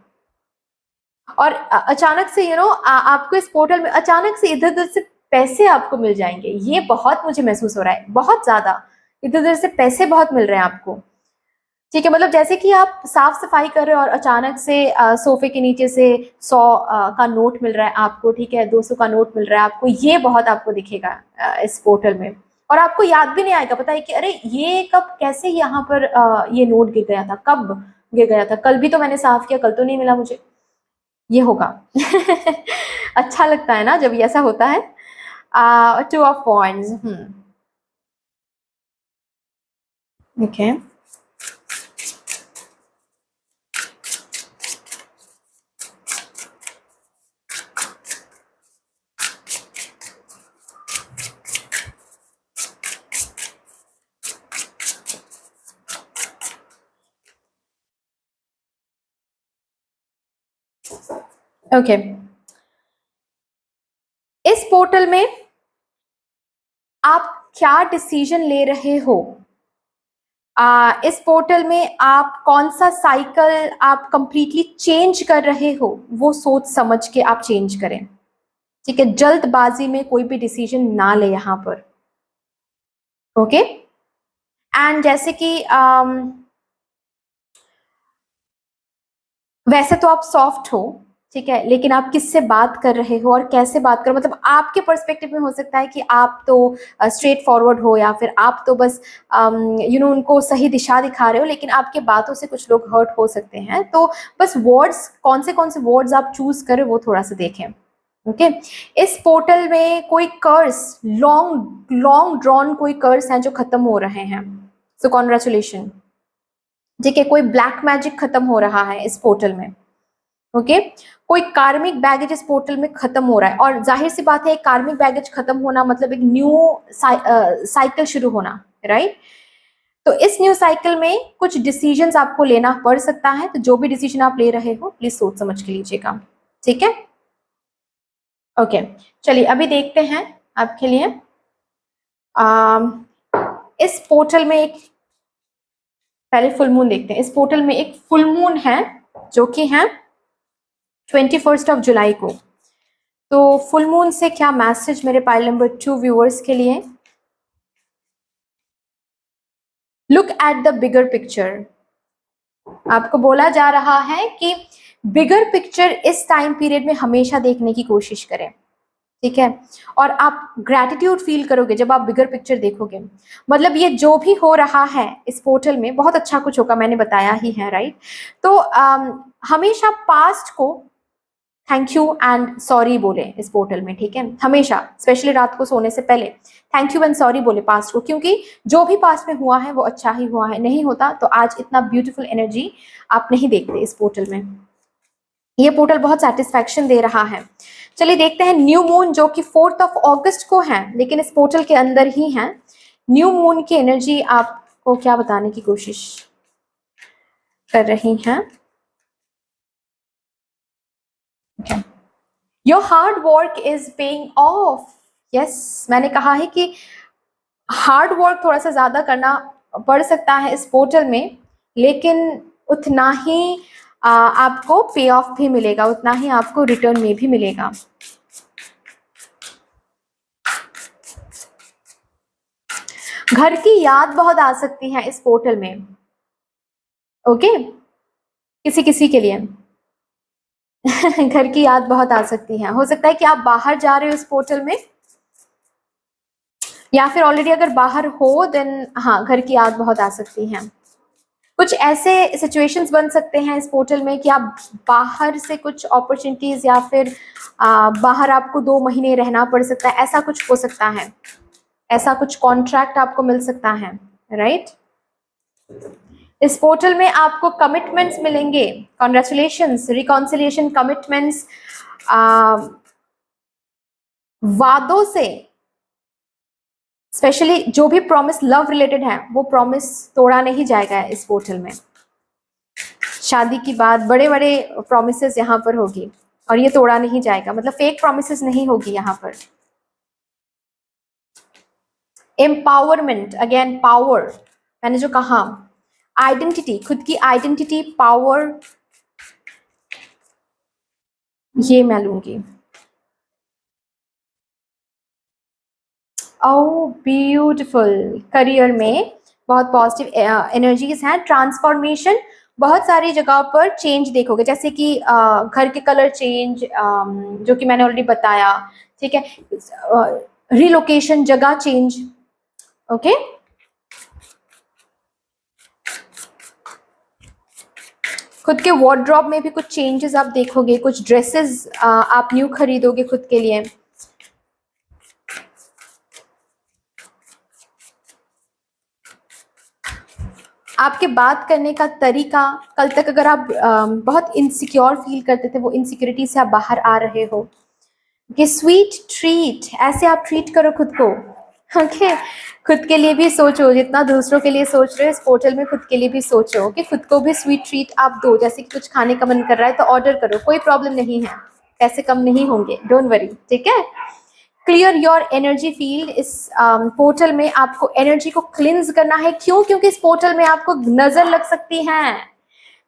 और अचानक से आपको इस पोर्टल में अचानक से इधर उधर से पैसे आपको मिल जाएंगे, ये बहुत मुझे महसूस हो रहा है, बहुत ज्यादा इधर उधर से पैसे बहुत मिल रहे हैं आपको, ठीक है। मतलब जैसे कि आप साफ सफाई कर रहे हो और अचानक से सोफे के नीचे से 100 का नोट मिल रहा है आपको, ठीक है, 200 का नोट मिल रहा है आपको, ये बहुत आपको दिखेगा इस पोर्टल में, और आपको याद भी नहीं आएगा, पता है कि अरे ये कब कैसे यहाँ पर ये नोट गिर गया था, कब गिर गया था, कल भी तो मैंने साफ किया, कल तो नहीं मिला मुझे, ये होगा। अच्छा लगता है ना जब ये ऐसा होता है। 2 ऑफ वॉन्ड्स, ओके, ओके। इस पोर्टल में आप क्या डिसीजन ले रहे हो, इस पोर्टल में आप कौन सा साइकिल आप कंप्लीटली चेंज कर रहे हो, वो सोच समझ के आप चेंज करें, ठीक है, जल्दबाजी में कोई भी डिसीजन ना ले यहाँ पर, ओके। एंड जैसे कि वैसे तो आप सॉफ्ट हो, ठीक है, लेकिन आप किससे बात कर रहे हो और कैसे बात करो, मतलब आपके पर्सपेक्टिव में हो सकता है कि आप तो स्ट्रेट फॉरवर्ड हो, या फिर आप तो बस उनको सही दिशा दिखा रहे हो, लेकिन आपके बातों से कुछ लोग हर्ट हो सकते हैं, तो बस वर्ड्स कौन से वर्ड्स आप चूज करें वो थोड़ा सा देखें, ओके। इस पोर्टल में कोई कर्स, लॉन्ग लॉन्ग ड्रॉन कोई कर्स हैं जो खत्म हो रहे हैं, सो कॉन्ग्रेचुलेशन, ठीक है, कोई ब्लैक मैजिक खत्म हो रहा है इस पोर्टल में। ओके, कोई कार्मिक बैगेज इस पोर्टल में खत्म हो रहा है, और जाहिर सी बात है कार्मिक बैगेज खत्म होना मतलब एक न्यू साइकिल शुरू होना, राइट। तो इस न्यू साइकिल में कुछ डिसीजंस आपको लेना पड़ सकता है, तो जो भी डिसीजन आप ले रहे हो प्लीज सोच समझ के लीजिएगा, ठीक है। ओके, चलिए अभी देखते हैं आपके लिए इस पोर्टल में एक, पहले फुल मून देखते हैं। इस पोर्टल में एक फुल मून है जो कि है 21 जुलाई को। तो फुल मून से क्या मैसेज मेरे पाइल नंबर 2 व्यूअर्स के लिए। Look at the bigger picture. आपको बोला जा रहा है कि बिगर पिक्चर इस टाइम पीरियड में हमेशा देखने की कोशिश करें, ठीक है। और आप ग्रैटिट्यूड फील करोगे जब आप बिगर पिक्चर देखोगे। मतलब ये जो भी हो रहा है इस पोर्टल में बहुत अच्छा कुछ होगा, मैंने बताया ही है, राइट। तो हमेशा पास्ट को थैंक यू एंड सॉरी बोले इस पोर्टल में, ठीक है। हमेशा, स्पेशली रात को सोने से पहले थैंक यू एंड सॉरी बोले पास्ट को, क्योंकि जो भी पास्ट में हुआ है वो अच्छा ही हुआ है। नहीं होता तो आज इतना ब्यूटीफुल एनर्जी आप नहीं देखते इस पोर्टल में। ये पोर्टल बहुत सेटिस्फैक्शन दे रहा है। चलिए देखते हैं न्यू मून जो कि 4 अगस्त को है, लेकिन इस पोर्टल के अंदर ही है। न्यू मून की एनर्जी आपको क्या बताने की कोशिश कर रही है। Your hard work is paying off. Yes, मैंने कहा है कि हार्ड वर्क थोड़ा सा ज्यादा करना पड़ सकता है इस पोर्टल में, लेकिन उतना ही आपको पे ऑफ भी मिलेगा, उतना ही आपको रिटर्न में भी मिलेगा। घर की याद बहुत आ सकती है इस पोर्टल में, ओके। किसी किसी के लिए घर की याद बहुत आ सकती है। हो सकता है कि आप बाहर जा रहे हो इस पोर्टल में, या फिर ऑलरेडी अगर बाहर हो देन हाँ, घर की याद बहुत आ सकती है। कुछ ऐसे सिचुएशंस बन सकते हैं इस पोर्टल में कि आप बाहर से कुछ अपॉर्चुनिटीज, या फिर बाहर आपको 2 महीने रहना पड़ सकता है, ऐसा कुछ हो सकता है। ऐसा कुछ कॉन्ट्रैक्ट आपको मिल सकता है, राइट। इस पोर्टल में आपको कमिटमेंट्स मिलेंगे। कॉन्ग्रेचुलेशंस, रिकॉन्सिलिएशन, कमिटमेंट्स, वादों से, स्पेशली जो भी प्रॉमिस लव रिलेटेड है वो प्रॉमिस तोड़ा नहीं जाएगा इस पोर्टल में। शादी की बात, बड़े बड़े प्रॉमिसेस यहाँ पर होगी और ये तोड़ा नहीं जाएगा, मतलब फेक प्रॉमिसेस नहीं होगी यहाँ पर। एम्पावरमेंट, अगेन पावर, मैंने जो कहा आइडेंटिटी, खुद की आइडेंटिटी, पावर, ये मैं लूंगी। Oh beautiful. करियर में बहुत पॉजिटिव एनर्जीज हैं। ट्रांसफॉर्मेशन, बहुत सारी जगहों पर चेंज देखोगे, जैसे कि घर के कलर चेंज, जो कि मैंने ऑलरेडी बताया, ठीक है। रिलोकेशन, जगह चेंज, ओके। खुद के वार्डरोब में भी कुछ चेंजेस आप देखोगे, कुछ ड्रेसेस आप न्यू खरीदोगे खुद के लिए। आपके बात करने का तरीका, कल तक अगर आप बहुत इनसिक्योर फील करते थे, वो इनसिक्योरिटी से आप बाहर आ रहे हो। कि स्वीट ट्रीट, ऐसे आप ट्रीट करो खुद को, ओके। खुद के लिए भी सोचो, जितना दूसरों के लिए सोच रहे हो इस पोर्टल में खुद के लिए भी सोचो कि खुद को भी स्वीट ट्रीट आप दो। जैसे कि कुछ खाने का मन कर रहा है तो ऑर्डर करो, कोई प्रॉब्लम नहीं है, पैसे कम नहीं होंगे, डोंट वरी, ठीक है। Clear your energy field. इस पोर्टल में आपको एनर्जी को क्लिंज करना है। क्यों? क्योंकि इस पोर्टल में आपको नजर लग सकती है।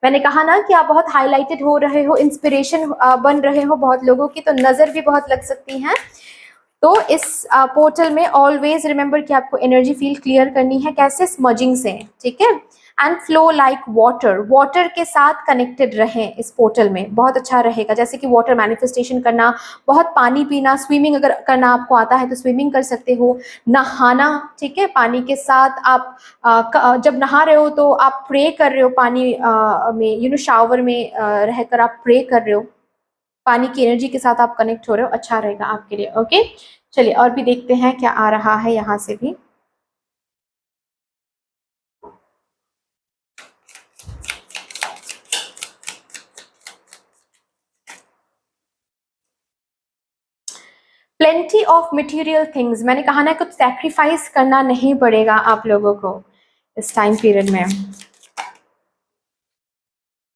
मैंने कहा ना कि आप बहुत हाईलाइटेड हो रहे हो, इंस्पिरेशन बन रहे हो बहुत लोगों की, तो नजर भी बहुत लग सकती है। तो इस पोर्टल में ऑलवेज रिमेंबर कि आपको एनर्जी फील क्लियर करनी है। कैसे? स्मजिंग से, ठीक है। And flow like water, water के साथ कनेक्टेड रहें इस पोर्टल में, बहुत अच्छा रहेगा। जैसे कि वाटर मैनिफेस्टेशन करना, बहुत पानी पीना, स्विमिंग अगर करना आपको आता है तो स्विमिंग कर सकते हो, नहाना, ठीक है। पानी के साथ आप जब नहा रहे हो तो आप प्रे कर रहे हो पानी में, शावर में रहकर आप प्रे कर रहे हो, पानी की एनर्जी के साथ आप कनेक्ट हो रहे हो, अच्छा रहेगा आपके लिए, ओके। चलिए और भी देखते हैं क्या आ रहा है यहाँ से भी। प्लेंटी ऑफ मटेरियल थिंग्स, मैंने कहा ना कुछ सैक्रिफाइस करना नहीं पड़ेगा आप लोगों को इस टाइम पीरियड में।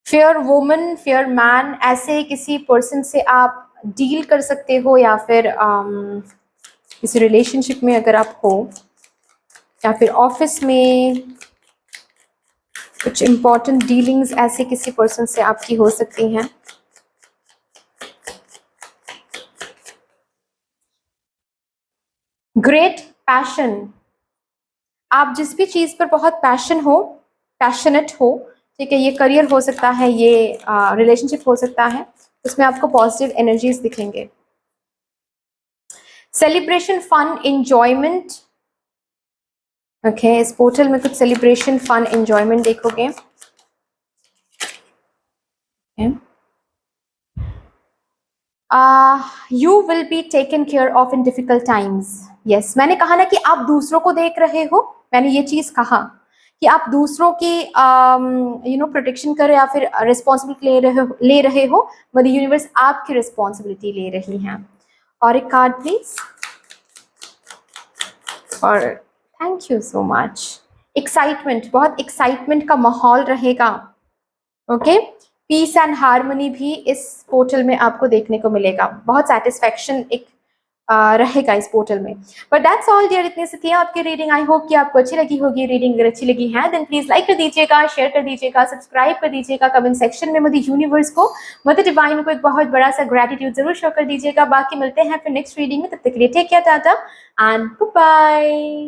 फेयर वुमन, फेयर मैन, ऐसे किसी पर्सन से आप डील कर सकते हो, या फिर किसी रिलेशनशिप में अगर आप हो, या फिर ऑफिस में कुछ इंपॉर्टेंट डीलिंग्स ऐसे किसी पर्सन से आपकी हो सकती हैं। ग्रेट पैशन, आप जिस भी चीज पर बहुत पैशनेट हो, ठीक है, ये करियर हो सकता है, ये रिलेशनशिप हो सकता है, उसमें आपको पॉजिटिव एनर्जीज दिखेंगे। सेलिब्रेशन, फन, एंजॉयमेंट, ओके, इस पोर्टल में कुछ सेलिब्रेशन, फन, एंजॉयमेंट देखोगे। You will be taken care of in difficult times. Yes, मैंने कहा ना कि आप दूसरों को देख रहे हो, मैंने ये चीज कहा कि आप दूसरों की प्रोटेक्शन कर, या फिर रिस्पॉन्सिबिलिटी ले रहे हो, मदर यूनिवर्स आपकी रिस्पॉन्सिबिलिटी ले रही हैं। और एक कार्ड प्लीज। और thank you so much. Excitement, बहुत एक्साइटमेंट का माहौल रहेगा। ओके, पीस एंड हार्मनी भी इस पोर्टल में आपको देखने को मिलेगा, बहुत सेटिस्फैक्शन एक रहेगा इस पोर्टल में। बट दैट्स ऑल डियर, इतने से थी आपकी रीडिंग। आई होप कि आपको अच्छी लगी होगी रीडिंग। अगर अच्छी लगी है देन प्लीज लाइक कर दीजिएगा, शेयर कर दीजिएगा, सब्सक्राइब कर दीजिएगा, कमेंट सेक्शन में मदर यूनिवर्स को, मदर डिवाइन को एक बहुत बड़ा सा ग्रेटिट्यूड जरूर शो कर दीजिएगा। बाकी मिलते हैं फिर नेक्स्ट रीडिंग में, तब तक के लिए take care, tata and bye.